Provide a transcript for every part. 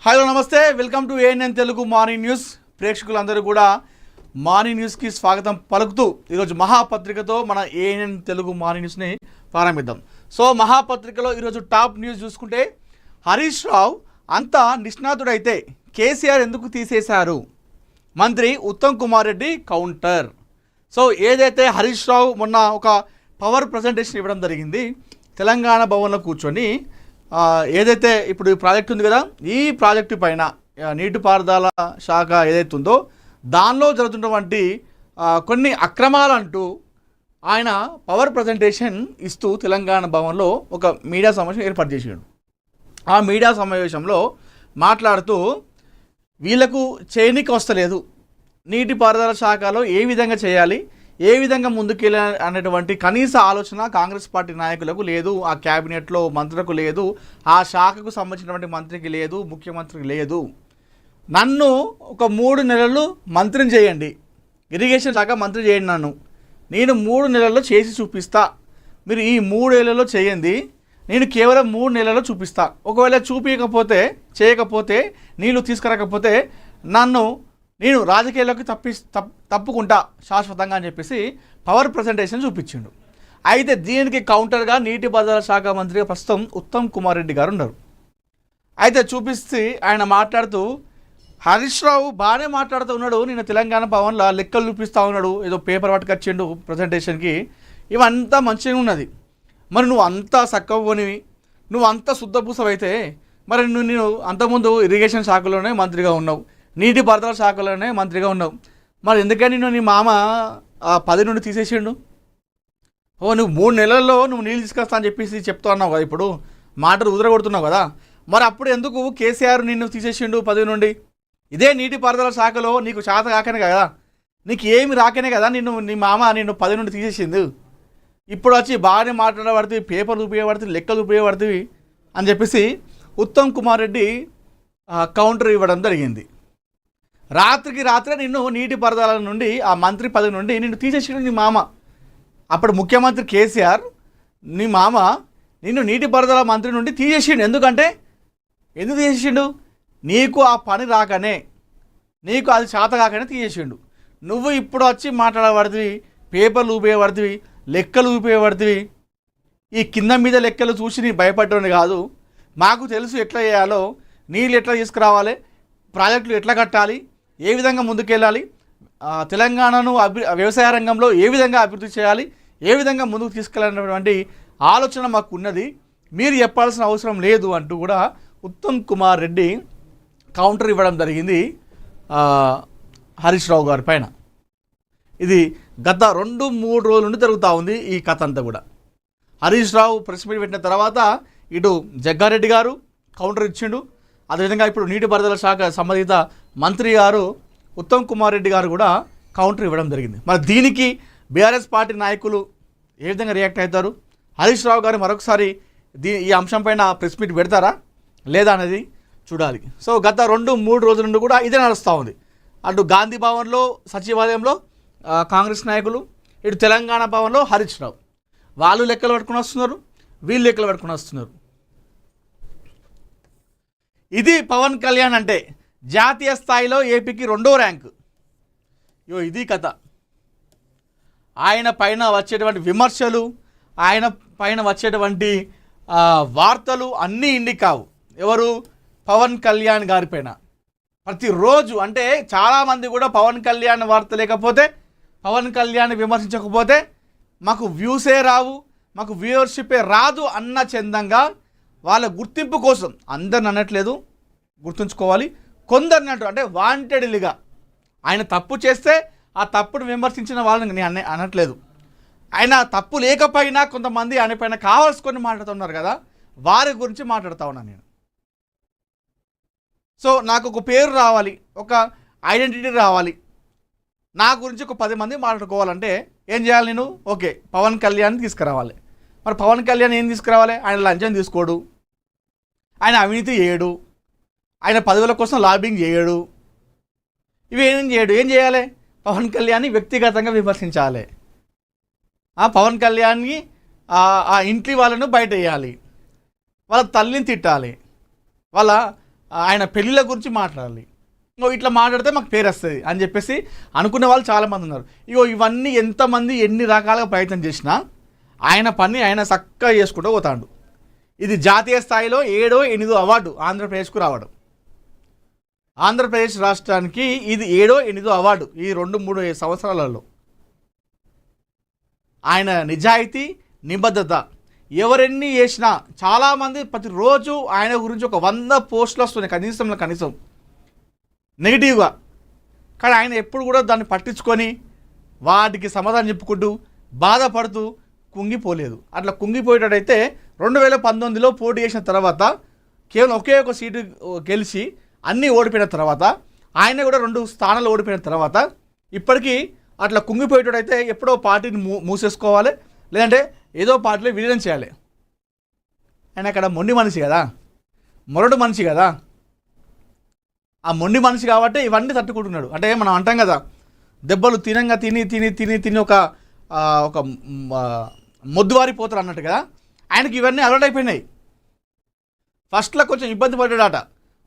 Hello నమస్తే, welcome to ANN Telugu morning news. ప్రేక్షకులందరూ కూడా మార్నింగ్ న్యూస్కి స్వాగతం పలుకుతూ ఈరోజు మహాపత్రికతో మన ఏఎన్ఎన్ తెలుగు మార్నింగ్ న్యూస్ని ప్రారంభిద్దాం. సో మహాపత్రికలో ఈరోజు టాప్ న్యూస్ చూసుకుంటే, హరీష్ రావు అంతా నిష్ణాతుడైతే కేసీఆర్ ఎందుకు తీసేశారు, మంత్రి ఉత్తమ్ కుమార్ రెడ్డి కౌంటర్. సో ఏదైతే హరీష్ రావు మొన్న ఒక పవర్ ప్రజెంటేషన్ ఇవ్వడం జరిగింది, తెలంగాణ భవన్లో కూర్చొని ఏదైతే ఇప్పుడు ఈ ప్రాజెక్ట్ ఉంది కదా, ఈ ప్రాజెక్టు పైన నీటిపారుదల శాఖ ఏదైతే ఉందో దానిలో జరుగుతున్నటువంటి కొన్ని అక్రమాలంటూ ఆయన పవర్ ప్రజెంటేషన్ ఇస్తూ తెలంగాణ భవన్లో ఒక మీడియా సమావేశం ఏర్పాటు చేసాడు. ఆ మీడియా సమావేశంలో మాట్లాడుతూ వీళ్ళకు చేయనికి వస్తలేదు, నీటిపారుదల శాఖలో ఏ విధంగా చేయాలి, ఏ విధంగా ముందుకెళ్ళాలి అనేటువంటి కనీస ఆలోచన కాంగ్రెస్ పార్టీ నాయకులకు లేదు, ఆ క్యాబినెట్లో మంత్రులకు లేదు, ఆ శాఖకు సంబంధించినటువంటి మంత్రికి లేదు, ముఖ్యమంత్రికి లేదు. నన్ను ఒక 3 నెలలు మంత్రిని చేయండి, ఇరిగేషన్ శాఖ మంత్రి చేయండి, నేను 3 నెలల్లో చేసి చూపిస్తా. మీరు ఈ 3 ఏళ్లలో చేయండి, నేను కేవలం 3 నెలల్లో చూపిస్తా. ఒకవేళ చేయకపోతే నీళ్ళు తీసుకురాకపోతే నేను రాజకీయాల్లోకి తప్పుకుంటా శాశ్వతంగా అని చెప్పేసి పవర్ ప్రజెంటేషన్ చూపించిండు. అయితే దీనికి కౌంటర్గా నీటిపారుదల శాఖ మంత్రిగా ప్రస్తుతం ఉత్తమ్ కుమార్ రెడ్డి గారు ఉన్నారు. అయితే చూపిస్తే ఆయన మాట్లాడుతూ, హరీష్ రావు బాగానే మాట్లాడుతూ ఉన్నాడు, నేను తెలంగాణ భవన్లో లెక్కలు చూపిస్తూ ఉన్నాడు, ఏదో పేపర్ పట్టుకొచ్చిండు ప్రజెంటేషన్కి, ఇవంతా మంచిగా ఉన్నది. మరి నువ్వు అంతా సక్కవనివి, నువ్వు అంతా శుద్ధపూసవైతే మరి నేను అంతకుముందు ఇరిగేషన్ శాఖలోనే మంత్రిగా ఉన్నావు, నీటిపారుదల శాఖలోనే మంత్రిగా ఉన్నావు, మరి ఎందుకని నీ మామ 10 నుండి తీసేసిండు? నువ్వు 3 నెలల్లో నువ్వు నీళ్ళు తీసుకొస్తా అని చెప్పేసి చెప్తా ఉన్నావు కదా, ఇప్పుడు మాటలు ఉదరగొడుతున్నావు కదా, మరి అప్పుడు ఎందుకు కేసీఆర్ నిన్ను తీసేసిండు 10 నుండి? ఇదే నీటిపారుదల శాఖలో నీకు చేత కాకనే కదా, నీకు ఏమి రాకనే కదా నీ మామ నిన్ను 10 నుండి తీసేసింది. ఇప్పుడు వచ్చి బాగానే మాట్లాడబడుతుంది, పేపర్లు ఉపయోగపడుతుంది, లెక్కలు ఉపయోగపడుతుంది అని చెప్పేసి ఉత్తమ్ కుమార్ రెడ్డి కౌంటర్ ఇవ్వడం జరిగింది. రాత్రికి రాత్రే నిన్ను నీటిపారుదల నుండి, ఆ మంత్రి పదవి నుండి నిన్ను తీసేసిండు నీ మామ. అప్పుడు ముఖ్యమంత్రి కేసీఆర్ నీ మామ నిన్ను నీటిపారుదల మంత్రి నుండి తీసేసిండు. ఎందుకు తీసేసిండు? నీకు ఆ పని రాకనే, నీకు అది చేత కాకనే తీసేసిండు. నువ్వు ఇప్పుడు వచ్చి మాట్లాడబడుతుంది, పేపర్లు ఉపయోగపడుతుంది, లెక్కలు ఉపయోగపడుతుంది. ఈ కింద మీద లెక్కలు చూసి నీ భయపడ్డని కాదు, మాకు తెలుసు ఎట్లా చేయాలో, నీళ్ళు ఎట్లా తీసుకురావాలి, ప్రాజెక్టులు ఎట్లా కట్టాలి, ఏ విధంగా ముందుకెళ్ళాలి, తెలంగాణను వ్యవసాయ రంగంలో ఏ విధంగా అభివృద్ధి చేయాలి, ఏ విధంగా ముందుకు తీసుకెళ్ళాలనేటువంటి ఆలోచన మాకు ఉన్నది, మీరు చెప్పాల్సిన అవసరం లేదు అంటూ కూడా ఉత్తమ్ కుమార్ రెడ్డి కౌంటర్ ఇవ్వడం జరిగింది హరీష్ రావు గారి పైన. ఇది గత 2-3 రోజుల నుండి జరుగుతూ ఉంది ఈ కథ అంతా కూడా. హరీష్ రావు ప్రెస్ మీట్ పెట్టిన తర్వాత ఇటు జగ్గారెడ్డి గారు కౌంటర్ ఇచ్చిండు, అదేవిధంగా ఇప్పుడు నీటిపారుదల శాఖ సంబంధిత మంత్రి గారు ఉత్తమ్ కుమార్ రెడ్డి గారు కూడా కౌంటర్ ఇవ్వడం జరిగింది. మరి దీనికి బీఆర్ఎస్ పార్టీ నాయకులు ఏ విధంగా రియాక్ట్ అవుతారు, హరీష్ రావు గారు మరొకసారి ఈ అంశం పైన ప్రెస్ మీట్ పెడతారా లేదా అనేది చూడాలి. సో గత 2-3 రోజుల నుండి కూడా ఇదే నడుస్తూ ఉంది. అటు గాంధీ భవన్లో సచివాలయంలో కాంగ్రెస్ నాయకులు, ఇటు తెలంగాణ భవన్లో హరీష్ రావు, వాళ్ళు లెక్కలు పట్టుకుని వస్తున్నారు, వీళ్ళు లెక్కలు పట్టుకుని వస్తున్నారు. ఇది పవన్ కళ్యాణ్ అంటే, జాతీయ స్థాయిలో ఏపీకి 2వ ర్యాంకు. ఇది కథ. ఆయన పైన వచ్చేటువంటి విమర్శలు, ఆయన పైన వచ్చేటువంటి వార్తలు అన్నీ ఇండి కావు. ఎవరు? పవన్ కళ్యాణ్ గారి పైన ప్రతిరోజు, అంటే చాలామంది కూడా పవన్ కళ్యాణ్ వార్త లేకపోతే, పవన్ కళ్యాణ్ విమర్శించకపోతే మాకు వ్యూసే రావు, మాకు వ్యూవర్షిప్పే రాదు అన్న చందంగా వాళ్ళ గుర్తింపు కోసం, అందరిని అనట్లేదు, గుర్తుంచుకోవాలి, కొందరిని అంటారు, అంటే వాంటెడ్లీగా ఆయన తప్పు చేస్తే ఆ తప్పును విమర్శించిన వాళ్ళని నేను అనట్లేదు, ఆయన తప్పు లేకపోయినా కొంతమంది ఆయన పైన కావాల్సుకొని మాట్లాడుతున్నారు కదా, వారి గురించి మాట్లాడుతూ ఉన్నాను నేను. సో నాకు ఒక పేరు రావాలి, ఒక ఐడెంటిటీ రావాలి, నా గురించి ఒక 10 మంది మాట్లాడుకోవాలంటే ఏం చేయాలి నేను? ఓకే, పవన్ కళ్యాణ్ తీసుకురావాలి. మరి పవన్ కళ్యాణ్ ఏం తీసుకురావాలి? ఆయన లంచం తీసుకోడు, ఆయన అవినీతి చేయడు, ఆయన పదవుల కోసం లాబింగ్ చేయడు, ఇవేం చేయడు. ఏం చేయాలి? పవన్ కళ్యాణ్ని వ్యక్తిగతంగా విమర్శించాలి, పవన్ కళ్యాణ్ని ఆ ఇంటి వాళ్ళను బయట వేయాలి, వాళ్ళ తల్లిని తిట్టాలి, వాళ్ళ ఆయన పెళ్ళిళ్ళ గురించి మాట్లాడాలి, ఇంకో ఇట్లా మాట్లాడితే మాకు పేరు వస్తుంది అని చెప్పేసి అనుకునే వాళ్ళు చాలామంది ఉన్నారు. ఇవన్నీ ఎంతమంది ఎన్ని రకాలుగా ప్రయత్నం చేసినా ఆయన పని ఆయన చక్కగా చేసుకుంటూ పోతాడు. ఇది జాతీయ స్థాయిలో 7వ 8వ అవార్డు ఆంధ్రప్రదేశ్కు రావడం. ఆంధ్రప్రదేశ్ రాష్ట్రానికి ఇది 7వ 8వ అవార్డు ఈ 2-3 సంవత్సరాలలో. ఆయన నిజాయితీ, నిబద్ధత ఎవరెన్ని చేసినా చాలామంది ప్రతిరోజు ఆయన గురించి ఒక 100 పోస్టులు వస్తున్నాయి కనీసం నెగిటివ్గా. కానీ ఆయన ఎప్పుడు కూడా దాన్ని పట్టించుకొని వాటికి సమాధానం చెప్పుకుంటూ బాధపడుతూ కుంగిపోలేదు. అట్లా కుంగిపోయేటట్టయితే 2019లో పోటీ చేసిన తర్వాత కేవలం ఒకే ఒక సీటు గెలిచి అన్నీ ఓడిపోయిన తర్వాత, ఆయన కూడా 2 స్థానాలు ఓడిపోయిన తర్వాత ఇప్పటికీ అట్లా కుంగిపోయేటట్టయితే ఎప్పుడో పార్టీని మూసేసుకోవాలి, లేదంటే ఏదో పార్టీలో విలీనం చేయాలి. ఆయన అక్కడ మొండి మనిషి కదా, మొరడు మనిషి కదా. ఆ మొండి మనిషి కాబట్టి ఇవన్నీ తట్టుకుంటున్నాడు. అంటే మనం అంటాం కదా, దెబ్బలు తినంగా తిని ఒక మొద్దువారిపోతారు అన్నట్టు కదా. ఆయనకి ఇవన్నీ అలవాటు అయిపోయినాయి. ఫస్ట్లో కొంచెం ఇబ్బంది పడ్డాడట.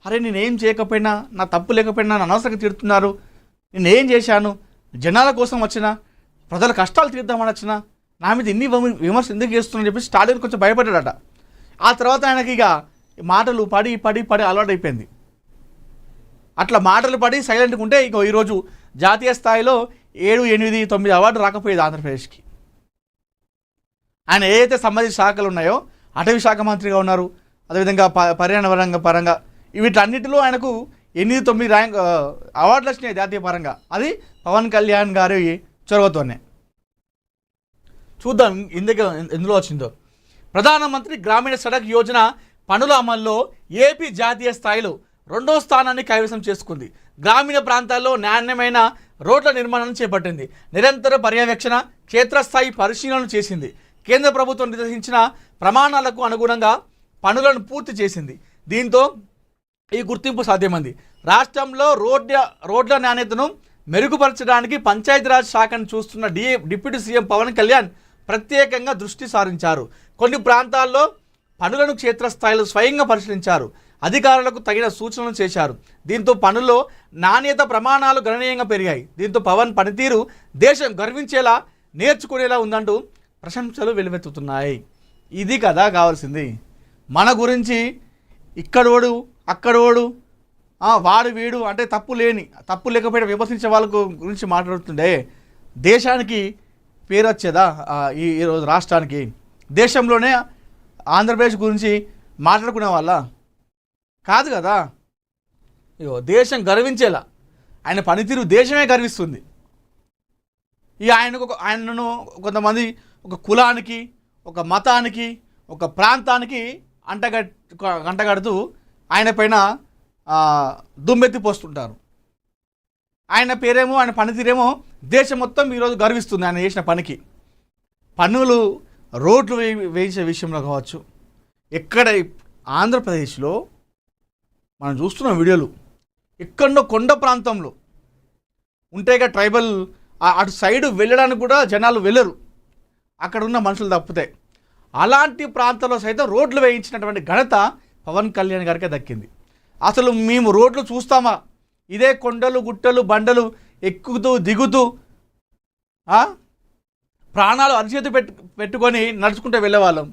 అరే నేనేం చేయకపోయినా, నా తప్పు లేకపోయినా నన్ను అనవసరంగా తిడుతున్నారు, నేనేం చేశాను, జనాల కోసం వచ్చినా, ప్రజల కష్టాలు తీర్దామని వచ్చినా, నా మీద ఇన్ని విమర్శలు ఎందుకు చేస్తున్నారని చెప్పి స్టార్టింగ్ కొంచెం భయపడ్డాడట. ఆ తర్వాత ఆయనకి ఇక మాటలు పడి అలవాటు అయిపోయింది. అట్లా మాటలు పడి సైలెంట్గా ఉంటే ఇక ఈరోజు జాతీయ స్థాయిలో 7, 8, 9 అవార్డు రాకపోయేది ఆంధ్రప్రదేశ్కి. ఆయన ఏదైతే సంబంధిత శాఖలు ఉన్నాయో, అటవీ శాఖ మంత్రిగా ఉన్నారు, అదేవిధంగా పర్యావరణ పరంగా వీటన్నిటిలో ఆయనకు 8, 9 ర్యాంక్ అవార్డులు వచ్చినాయి జాతీయ పరంగా. అది పవన్ కళ్యాణ్ గారి చొరవతోనే. చూద్దాం ఎందులో వచ్చిందో. ప్రధానమంత్రి గ్రామీణ సడక్ యోజన పనుల అమల్లో ఏపీ జాతీయ స్థాయిలో 2వ స్థానాన్ని కైవసం చేసుకుంది. గ్రామీణ ప్రాంతాల్లో నాణ్యమైన రోడ్ల నిర్మాణం చేపట్టింది. నిరంతర పర్యవేక్షణ, క్షేత్రస్థాయి పరిశీలనలు చేసింది. కేంద్ర ప్రభుత్వం నిర్దేశించిన ప్రమాణాలకు అనుగుణంగా పనులను పూర్తి చేసింది. దీంతో ఈ గుర్తింపు సాధ్యమైంది. రాష్ట్రంలో రోడ్ల నాణ్యతను మెరుగుపరచడానికి పంచాయతీరాజ్ శాఖను చూస్తున్న డిప్యూటీ సీఎం పవన్ కళ్యాణ్ ప్రత్యేకంగా దృష్టి సారించారు. కొన్ని ప్రాంతాల్లో పనులను క్షేత్రస్థాయిలో స్వయంగా పరిశీలించారు. అధికారులకు తగిన సూచనలు చేశారు. దీంతో పనుల్లో నాణ్యత ప్రమాణాలు గణనీయంగా పెరిగాయి. దీంతో పవన్ పనితీరు దేశం గర్వించేలా, నేర్చుకునేలా ఉందంటూ ప్రశంసలు వెలువెత్తుతున్నాయి. ఇది కదా కావాల్సింది. మన గురించి ఇక్కడోడు అక్కడోడు వాడు వీడు అంటే తప్పు లేకపోయినా విమర్శించే వాళ్ళ గురించి మాట్లాడుతుండే దేశానికి పేరు వచ్చేదా? ఈరోజు రాష్ట్రానికి, దేశంలోనే ఆంధ్రప్రదేశ్ గురించి మాట్లాడుకునే వాళ్ళ కాదు కదా. దేశం గర్వించేలా ఆయన పనితీరు దేశమే గర్విస్తుంది. ఆయనను కొంతమంది ఒక కులానికి, ఒక మతానికి, ఒక ప్రాంతానికి అంటగడుతూ ఆయన పైన దుమ్మెత్తిపోస్తుంటారు. ఆయన పేరేమో, ఆయన పనితీరేమో దేశం మొత్తం ఈరోజు గర్విస్తుంది ఆయన చేసిన పనికి. పన్నులు, రోడ్లు వేసే విషయంలో కావచ్చు, ఎక్కడ ఆంధ్రప్రదేశ్లో మనం చూస్తున్న వీడియోలు ఎక్కడో కొండ ప్రాంతంలో ఉంటేగా ట్రైబల్ అటు సైడు వెళ్ళడానికి కూడా జనాలు వెళ్ళరు, అక్కడ ఉన్న మనుషులు తప్పితే. అలాంటి ప్రాంతాల్లో సైతం రోడ్లు వేయించినటువంటి ఘనత పవన్ కళ్యాణ్ గారికే దక్కింది. అసలు మేము రోడ్లు చూస్తామా? ఇదే కొండలు, గుట్టలు, బండలు ఎక్కుతూ దిగుతూ ప్రాణాలు అరిచేతి పెట్టుకొని నడుచుకుంటూ వెళ్ళేవాళ్ళం.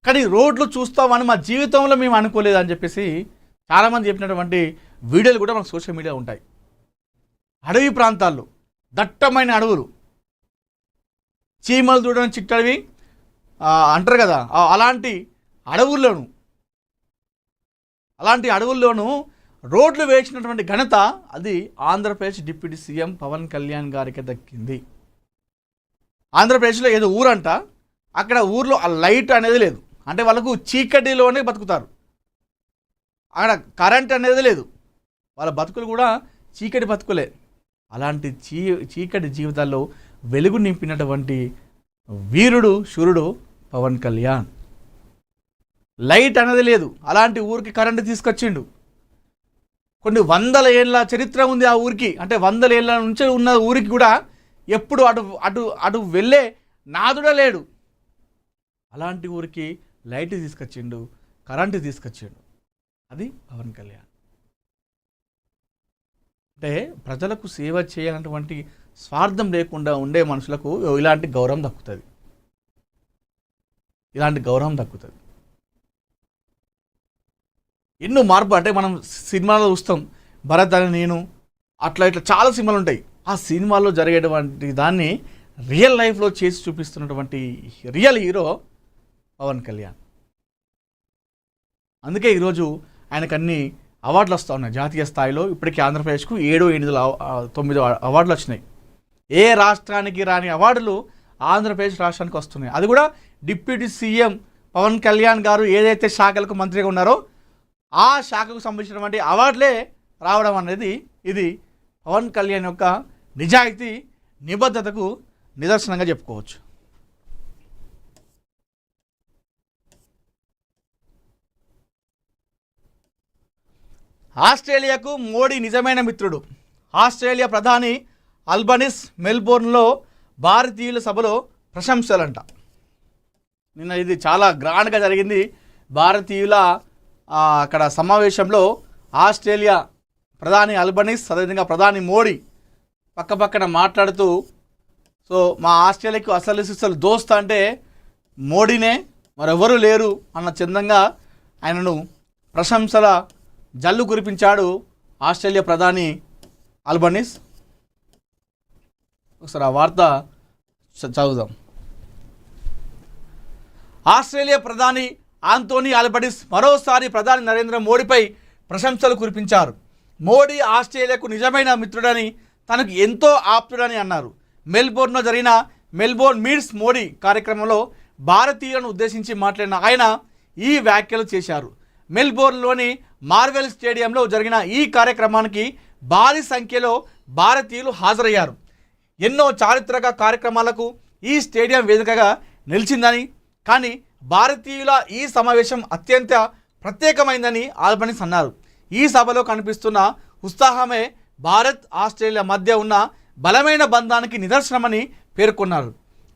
కానీ రోడ్లు చూస్తామని మా జీవితంలో మేము అనుకోలేదు అని చెప్పేసి చాలామంది చెప్పినటువంటి వీడియోలు కూడా మనకు సోషల్ మీడియా ఉంటాయి. అడవి ప్రాంతాల్లో, దట్టమైన అడవులు, చీమలు చూడడం చిట్టడవి అంటారు కదా, అలాంటి అడవుల్లోనూ రోడ్లు వేసినటువంటి ఘనత అది ఆంధ్రప్రదేశ్ డిప్యూటీ సీఎం పవన్ కళ్యాణ్ గారికి దక్కింది. ఆంధ్రప్రదేశ్లో ఏదో ఊరంట, అక్కడ ఊర్లో ఆ లైట్ అనేది లేదు, అంటే వాళ్ళకు చీకటిలోనే బతుకుతారు, అక్కడ కరెంట్ అనేది లేదు, వాళ్ళ బతుకులు కూడా చీకటి బతుకులే. అలాంటి చీకటి జీవితాల్లో వెలుగు నింపినటువంటి వీరుడు, శూరుడు పవన్ కళ్యాణ్. లైట్ అనేది లేదు, అలాంటి ఊరికి కరెంటు తీసుకొచ్చిండు. కొన్ని 100 ఏళ్ళ చరిత్ర ఉంది ఆ ఊరికి, అంటే 100 ఏళ్ళ నుంచి ఉన్న ఊరికి కూడా ఎప్పుడు అటు వెళ్ళే నాదుడే లేడు. అలాంటి ఊరికి లైట్ తీసుకొచ్చిండు, కరెంటు తీసుకొచ్చిండు. అది పవన్ కళ్యాణ్. అంటే ప్రజలకు సేవ చేయాలన్నటువంటి స్వార్థం లేకుండా ఉండే మనుషులకు ఇలాంటి గౌరవం దక్కుతుంది. ఎన్నో మార్పు. అంటే మనం సినిమాలో చూస్తాం, భరత్ అని నేను, అట్లా ఇట్లా చాలా సినిమాలు ఉంటాయి. ఆ సినిమాల్లో జరిగేటువంటి దాన్ని రియల్ లైఫ్లో చేసి చూపిస్తున్నటువంటి రియల్ హీరో పవన్ కళ్యాణ్. అందుకే ఈరోజు ఆయనకు అన్ని అవార్డులు వస్తూ ఉన్నాయి జాతీయ స్థాయిలో. ఇప్పటికీ ఆంధ్రప్రదేశ్కు 7, 8, 9 అవార్డులు వచ్చినాయి. ఏ రాష్ట్రానికి రాని అవార్డులు ఆంధ్రప్రదేశ్ రాష్ట్రానికి వస్తున్నాయి. అది కూడా డిప్యూటీ సీఎం పవన్ కళ్యాణ్ గారు ఏదైతే శాఖలకు మంత్రిగా ఉన్నారో ఆ శాఖకు సంబంధించినటువంటి అవార్డులే రావడం అనేది ఇది పవన్ కళ్యాణ్ యొక్క నిజాయితీ, నిబద్ధతకు నిదర్శనంగా చెప్పుకోవచ్చు. ఆస్ట్రేలియాకు మోడీ నిజమైన మిత్రుడు. ఆస్ట్రేలియా ప్రధాని అల్బనీస్ మెల్బోర్న్లో భారతీయుల సభలో ప్రశంసలంట. నిన్న ఇది చాలా గ్రాండ్గా జరిగింది. భారతీయుల అక్కడ సమావేశంలో ఆస్ట్రేలియా ప్రధాని అల్బనీస్, అదేవిధంగా ప్రధాని మోడీ పక్కపక్కన మాట్లాడుతూ, సో మా ఆస్ట్రేలియాకు అసలు దోస్త్ అంటే మోడీనే, మరెవరూ లేరు అన్న చందంగా ఆయనను ప్రశంసల జల్లు కురిపించాడు ఆస్ట్రేలియా ప్రధాని అల్బనీస్. ఒకసారి ఆ వార్త చదువుదాం. ఆస్ట్రేలియా ప్రధాని ఆంటోనీ అల్బనీస్ మరోసారి ప్రధాని నరేంద్ర మోడీపై ప్రశంసలు కురిపించారు. మోడీ ఆస్ట్రేలియాకు నిజమైన మిత్రుడని, తనకు ఎంతో ఆప్తుడని అన్నారు. మెల్బోర్న్లో జరిగిన మెల్బోర్న్ మీట్స్ మోడీ కార్యక్రమంలో భారతీయులను ఉద్దేశించి మాట్లాడిన ఆయన ఈ వ్యాఖ్యలు చేశారు. మెల్బోర్న్లోని మార్వెల్ స్టేడియంలో జరిగిన ఈ కార్యక్రమానికి భారీ సంఖ్యలో భారతీయులు హాజరయ్యారు. ఎన్నో చారిత్రక కార్యక్రమాలకు ఈ స్టేడియం వేదికగా నిలిచిందని, కానీ భారతీయుల ఈ సమావేశం అత్యంత ప్రత్యేకమైందని ఆల్బనీస్ అన్నారు. ఈ సభలో కనిపిస్తున్న ఉత్సాహమే భారత్ ఆస్ట్రేలియా మధ్య ఉన్న బలమైన బంధానికి నిదర్శనమని పేర్కొన్నారు.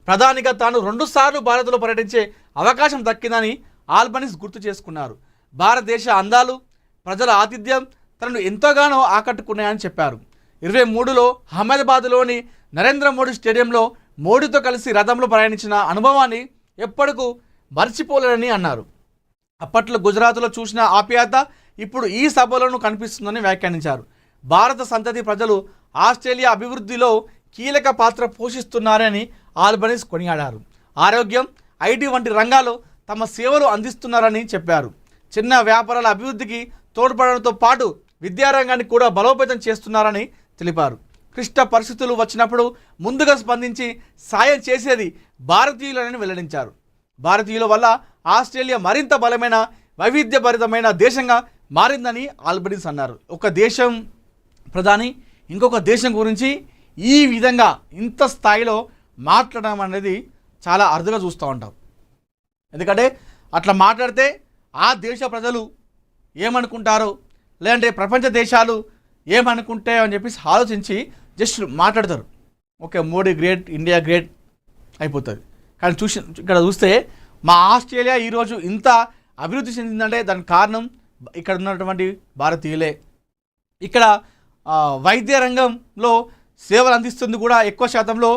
ప్రధానిగా తాను 2 సార్లు భారత్లో పర్యటించే అవకాశం దక్కిందని ఆల్బనీస్ గుర్తు చేసుకున్నారు. భారతదేశ అందాలు, ప్రజల ఆతిథ్యం తనను ఎంతగానో ఆకట్టుకున్నాయని చెప్పారు. 2023లో అహ్మదాబాద్లోని నరేంద్ర మోడీ స్టేడియంలో మోడీతో కలిసి రథంలో ప్రయాణించిన అనుభవాన్ని ఎప్పటికూ మర్చిపోలేనని అన్నారు. అప్పట్లో గుజరాత్లో చూసిన ఆప్యాయత ఇప్పుడు ఈ సభలోనూ కనిపిస్తుందని వ్యాఖ్యానించారు. భారత సంతతి ప్రజలు ఆస్ట్రేలియా అభివృద్ధిలో కీలక పాత్ర పోషిస్తున్నారని ఆల్బనీస్ కొనియాడారు. ఆరోగ్యం, ఐటీ వంటి రంగాల్లో తమ సేవలు అందిస్తున్నారని చెప్పారు. చిన్న వ్యాపారాల అభివృద్ధికి తోడ్పడడంతో పాటు విద్యారంగాన్ని కూడా బలోపేతం చేస్తున్నారని తెలిపారు. క్లిష్ట పరిస్థితులు వచ్చినప్పుడు ముందుగా స్పందించి సాయం చేసేది భారతీయులని వెల్లడించారు. భారతీయుల వల్ల ఆస్ట్రేలియా మరింత బలమైన, వైవిధ్యభరితమైన దేశంగా మారిందని ఆల్బనీస్ అన్నారు. ఒక దేశం ప్రధాని ఇంకొక దేశం గురించి ఈ విధంగా ఇంత స్థాయిలో మాట్లాడడం అనేది చాలా అరుదుగా చూస్తూ ఉంటాం. ఎందుకంటే అట్లా మాట్లాడితే ఆ దేశ ప్రజలు ఏమనుకుంటారో, లేదంటే ప్రపంచ దేశాలు ఏమనుకుంటాయో అని చెప్పేసి ఆలోచించి జస్ట్ మాట్లాడతారు. Okay, Modi great, India great అయిపోతుంది. కానీ ఇక్కడ చూస్తే మా ఆస్ట్రేలియా ఈరోజు ఇంత అభివృద్ధి చెందిందంటే దానికి కారణం ఇక్కడ ఉన్నటువంటి భారతీయులే. ఇక్కడ వైద్య రంగంలో సేవలు అందిస్తుంది కూడా ఎక్కువ శాతంలో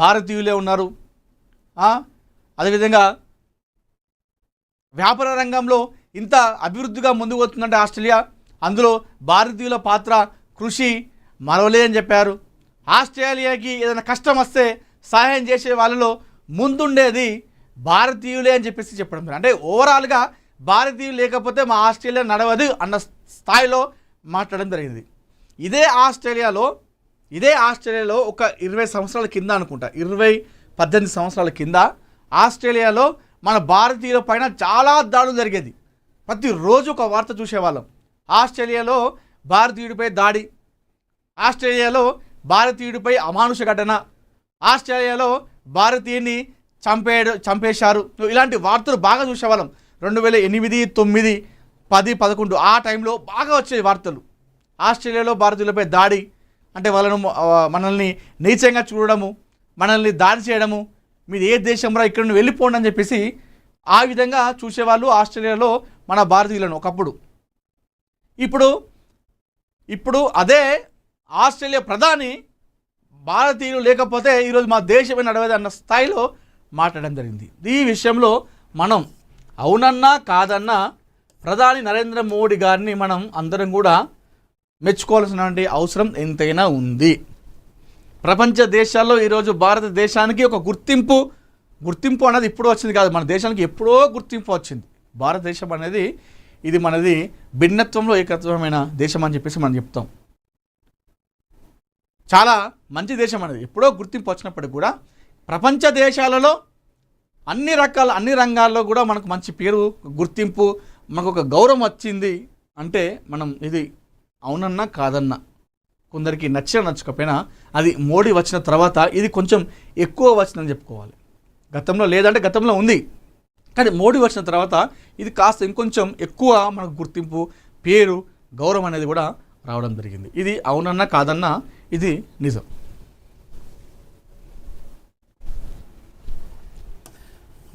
భారతీయులే ఉన్నారు. అదేవిధంగా వ్యాపార రంగంలో ఇంత అభివృద్ధిగా ముందుకు వస్తుందంటే ఆస్ట్రేలియా, అందులో భారతీయుల పాత్ర, కృషి మరవలేదని చెప్పారు. ఆస్ట్రేలియాకి ఏదైనా కష్టం వస్తే సహాయం చేసే వాళ్ళలో ముందుండేది భారతీయులే అని చెప్పేసి చెప్పడం. అంటే ఓవరాల్గా భారతీయులు లేకపోతే మా ఆస్ట్రేలియా నడవదు అన్న స్థాయిలో మాట్లాడడం జరిగింది. ఇదే ఆస్ట్రేలియాలో ఒక 20 సంవత్సరాల కింద అనుకుంటా, 18 సంవత్సరాల కింద ఆస్ట్రేలియాలో మన భారతీయుల పైన చాలా దాడులు జరిగేది. ప్రతిరోజు ఒక వార్త చూసేవాళ్ళం. ఆస్ట్రేలియాలో భారతీయుడిపై దాడి, ఆస్ట్రేలియాలో భారతీయుడిపై అమానుష ఘటన, ఆస్ట్రేలియాలో భారతీయుని చంపేశారు. ఇలాంటి వార్తలు బాగా చూసేవాళ్ళం. 2008, 9, 10, 11 ఆ టైంలో బాగా వచ్చే వార్తలు. ఆస్ట్రేలియాలో భారతీయులపై దాడి అంటే మనల్ని నీచంగా చూడడము, మనల్ని దాడి చేయడము, మీది ఏ దేశంలో ఇక్కడ నుండి వెళ్ళిపోండి అని చెప్పేసి ఆ విధంగా చూసేవాళ్ళు ఆస్ట్రేలియాలో మన భారతీయులను ఒకప్పుడు. ఇప్పుడు అదే ఆస్ట్రేలియా ప్రధాని భారతీయులు లేకపోతే ఈరోజు మా దేశమే నడవదు అన్న స్థాయిలో మాట్లాడడం జరిగింది. ఈ విషయంలో మనం అవునన్నా కాదన్నా ప్రధాని నరేంద్ర మోడీ గారిని మనం అందరం కూడా మెచ్చుకోవాల్సినటువంటి అవసరం ఎంతైనా ఉంది. ప్రపంచ దేశాల్లో ఈరోజు భారతదేశానికి ఒక గుర్తింపు అనేది ఇప్పుడు వచ్చింది కాదు, మన దేశానికి ఎప్పుడో గుర్తింపు వచ్చింది. భారతదేశం అనేది ఇది మనది భిన్నత్వంలో ఏకత్వమైన దేశం అని చెప్పేసి మనం చెప్తాం. చాలా మంచి దేశం అనేది ఎప్పుడో గుర్తింపు వచ్చినప్పటికి కూడా ప్రపంచ దేశాలలో అన్ని రంగాల్లో కూడా మనకు మంచి పేరు, గుర్తింపు, మనకు ఒక గౌరవం వచ్చింది అంటే మనం ఇది అవునన్నా కాదన్నా, కొందరికి నచ్చకపోయినా అది మోడీ వచ్చిన తర్వాత ఇది కొంచెం ఎక్కువ వచ్చిందని చెప్పుకోవాలి. గతంలో లేదంటే గతంలో ఉంది, కానీ మోడీ వచ్చిన తర్వాత ఇది కాస్త ఇంకొంచెం ఎక్కువ మనకు గుర్తింపు, పేరు, గౌరవం అనేది కూడా రావడం జరిగింది. ఇది అవునన్నా కాదన్నా ఇది నిజం.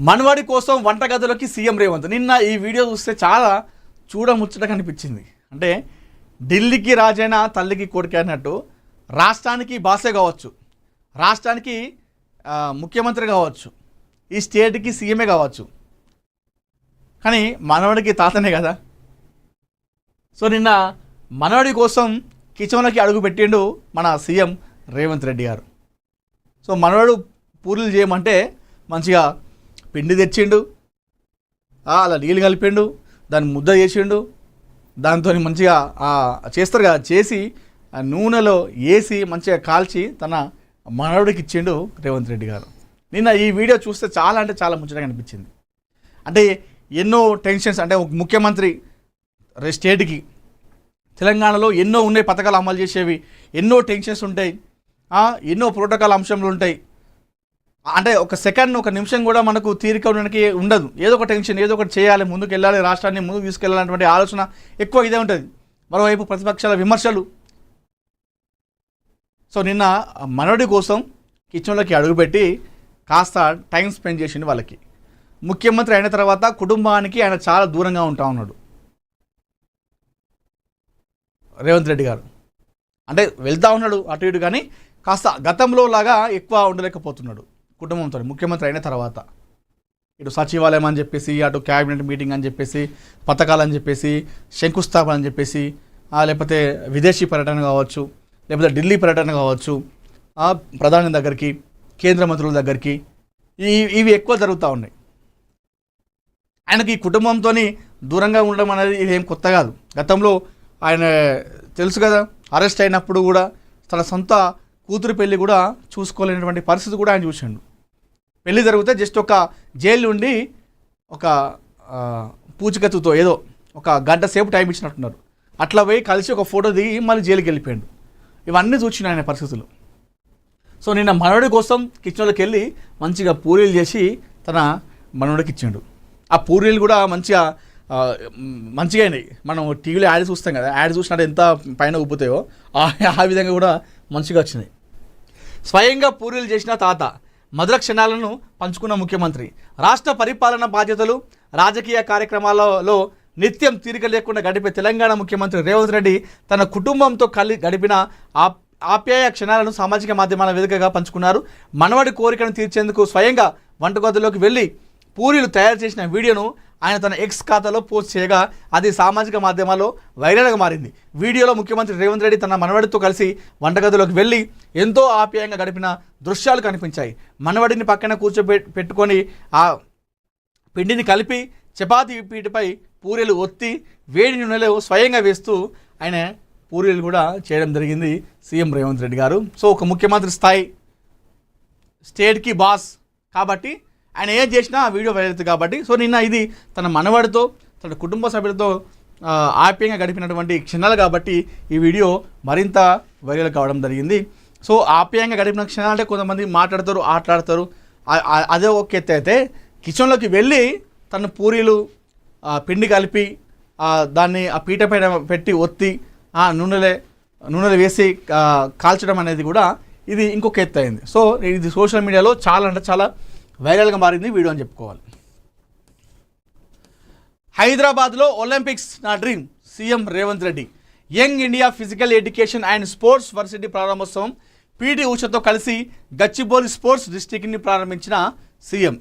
మనవాడి కోసం వంటగదిలోకి సీఎం రేవంత్. నిన్న ఈ వీడియో చూస్తే చాలా చూడముచ్చటగా అనిపించింది. అంటే ఢిల్లీకి రాజైన తల్లికి కొడుకు అన్నట్టు రాష్ట్రానికి బాసే కావచ్చు, రాష్ట్రానికి ముఖ్యమంత్రి కావచ్చు, ఈ స్టేట్కి సీఎంఏ కావచ్చు, కానీ మనవడికి తాతనే కదా. సో నిన్న మనవడి కోసం కిచెన్లోకి అడుగు పెట్టిండు మన సీఎం రేవంత్ రెడ్డి గారు. సో మనవడు పూరీలు చేయమంటే మంచిగా పిండి తెచ్చిండు, అలా నీళ్ళు కలిపిండు, దాన్ని ముద్ద చేసిండు, దాంతో మంచిగా చేస్తారు కదా, చేసి నూనెలో వేసి మంచిగా కాల్చి తన మనవడికి ఇచ్చిండు రేవంత్ రెడ్డి గారు. నిన్న ఈ వీడియో చూస్తే చాలా అంటే చాలా ముచ్చటగా అనిపించింది. అంటే ఎన్నో టెన్షన్స్, అంటే ముఖ్యమంత్రి స్టేట్కి తెలంగాణలో ఎన్నో ఉన్నాయి పథకాలు అమలు చేసేవి, ఎన్నో టెన్షన్స్ ఉంటాయి, ఎన్నో ప్రోటోకాల్ అంశంలు ఉంటాయి. అంటే ఒక సెకండ్, ఒక నిమిషం కూడా మనకు తీరిక ఉండడానికి ఉండదు. ఏదో ఒక టెన్షన్, ఏదో ఒకటి చేయాలి, ముందుకు వెళ్ళాలి, రాష్ట్రాన్ని ముందుకు తీసుకెళ్ళాలన్నటువంటి ఆలోచన ఎక్కువ ఇదే ఉంటుంది. మరోవైపు ప్రతిపక్షాల విమర్శలు. సో నిన్న మనవడి కోసం కిచెన్లోకి అడుగుపెట్టి కాస్త టైం స్పెండ్ చేసిండు వాళ్ళకి. ముఖ్యమంత్రి అయిన తర్వాత కుటుంబానికి ఆయన చాలా దూరంగా ఉంటా ఉన్నాడు రేవంత్ రెడ్డి గారు. అంటే వెళ్తూ ఉన్నాడు అటు ఇటు, కానీ కాస్త గతంలో లాగా ఎక్కువ ఉండలేకపోతున్నాడు కుటుంబంతో. ముఖ్యమంత్రి అయిన తర్వాత ఇటు సచివాలయం అని చెప్పేసి, అటు క్యాబినెట్ మీటింగ్ అని చెప్పేసి, పథకాలు అని చెప్పేసి, శంకుస్థాపన అని చెప్పేసి, లేకపోతే విదేశీ పర్యటన కావచ్చు, లేకపోతే ఢిల్లీ పర్యటన కావచ్చు, ప్రధాని దగ్గరికి, కేంద్ర మంత్రుల దగ్గరికి, ఇవి ఎక్కువ జరుగుతూ ఉన్నాయి. ఆయనకి ఈ కుటుంబంతో దూరంగా ఉండడం అనేది ఇదేం కొత్త కాదు. గతంలో ఆయన తెలుసు కదా, అరెస్ట్ అయినప్పుడు కూడా తన సొంత కూతురు పెళ్ళి కూడా చూసుకోలేనటువంటి పరిస్థితి కూడా ఆయన చూసిండు. పెళ్ళి జరిగితే జస్ట్ ఒక జైలు నుండి ఒక పూచికత్తుతో ఏదో ఒక గంట సేపు టైం ఇచ్చినట్టున్నారు, అట్లా పోయి కలిసి ఒక ఫోటో దిగి మళ్ళీ జైలుకి వెళ్ళిపోయాడు. ఇవన్నీ చూసిన ఆయన పరిస్థితులు. సో నిన్న మనవడి కోసం కిచెన్లోకి వెళ్ళి మంచిగా పూరీలు చేసి తన మనవడికి ఇచ్చాడు. ఆ పూరీలు కూడా మంచిగా అయినాయి. మనం టీవీలో యాడ్ చూస్తాం కదా, యాడ్ చూసినట్టు ఎంత పైన ఉబ్బుతాయో ఆ విధంగా కూడా మంచిగా వచ్చినాయి. స్వయంగా పూరీలు చేసిన తాత, మధుర క్షణాలను పంచుకున్న ముఖ్యమంత్రి. రాష్ట్ర పరిపాలన బాధ్యతలు, రాజకీయ కార్యక్రమాలలో నిత్యం తీరిక లేకుండా గడిపే తెలంగాణ ముఖ్యమంత్రి రేవంత్ రెడ్డి తన కుటుంబంతో గడిపిన ఆప్యాయ క్షణాలను సామాజిక మాధ్యమాల వేదికగా పంచుకున్నారు. మనవడి కోరికను తీర్చేందుకు స్వయంగా వంటగదిలోకి వెళ్ళి పూరీలు తయారు చేసిన వీడియోను ఆయన తన ఎక్స్ ఖాతాలో పోస్ట్ చేయగా అది సామాజిక మాధ్యమాల్లో వైరల్గా మారింది. వీడియోలో ముఖ్యమంత్రి రేవంత్ రెడ్డి తన మనవడితో కలిసి వంటగదిలోకి వెళ్ళి ఎంతో ఆప్యాయంగా గడిపిన దృశ్యాలు కనిపించాయి. మనవడిని పక్కన కూర్చోబెట్టుకొని ఆ పిండిని కలిపి చపాతీ పీటపై పూరీలు ఒత్తి వేడి నూనెలో స్వయంగా వేస్తూ ఆయన పూరీలు కూడా చేయడం జరిగింది సీఎం రేవంత్ రెడ్డి గారు. సో ఒక ముఖ్యమంత్రి స్థాయి, స్టేట్కి బాస్ కాబట్టి ఆయన ఏం చేసినా ఆ వీడియో వైరల్ అవుతుంది కాబట్టి. సో నిన్న ఇది తన మనవడితో, తన కుటుంబ సభ్యులతో ఆప్యాయంగా గడిపినటువంటి క్షణాలు కాబట్టి ఈ వీడియో మరింత వైరల్ కావడం జరిగింది. సో ఆప్యాయంగా గడిపిన క్షణాలు అంటే కొంతమంది మాట్లాడతారు, ఆటలాడతారు, అదే ఒక ఎత్తు. అయితే కిచెన్లోకి వెళ్ళి తన పూరీలు పిండి కలిపి దాన్ని ఆ పీట పైన పెట్టి ఒత్తి నూనెలో వేసి కాల్చడం అనేది కూడా ఇది ఇంకొక ఎత్తు అయింది. సో ఇది సోషల్ మీడియాలో చాలా అంటే చాలా వైరల్గా మారింది వీడియో అని చెప్పుకోవాలి. హైదరాబాద్లో ఒలింపిక్స్ నా dream. CM Revanth Reddy. Young India physical education and sports varsity ప్రారంభోత్సవం పీటీ ఉషతో కలిసి గచ్చిబౌలి స్పోర్ట్స్ డిస్ట్రిక్ట్ని ప్రారంభించిన సీఎం.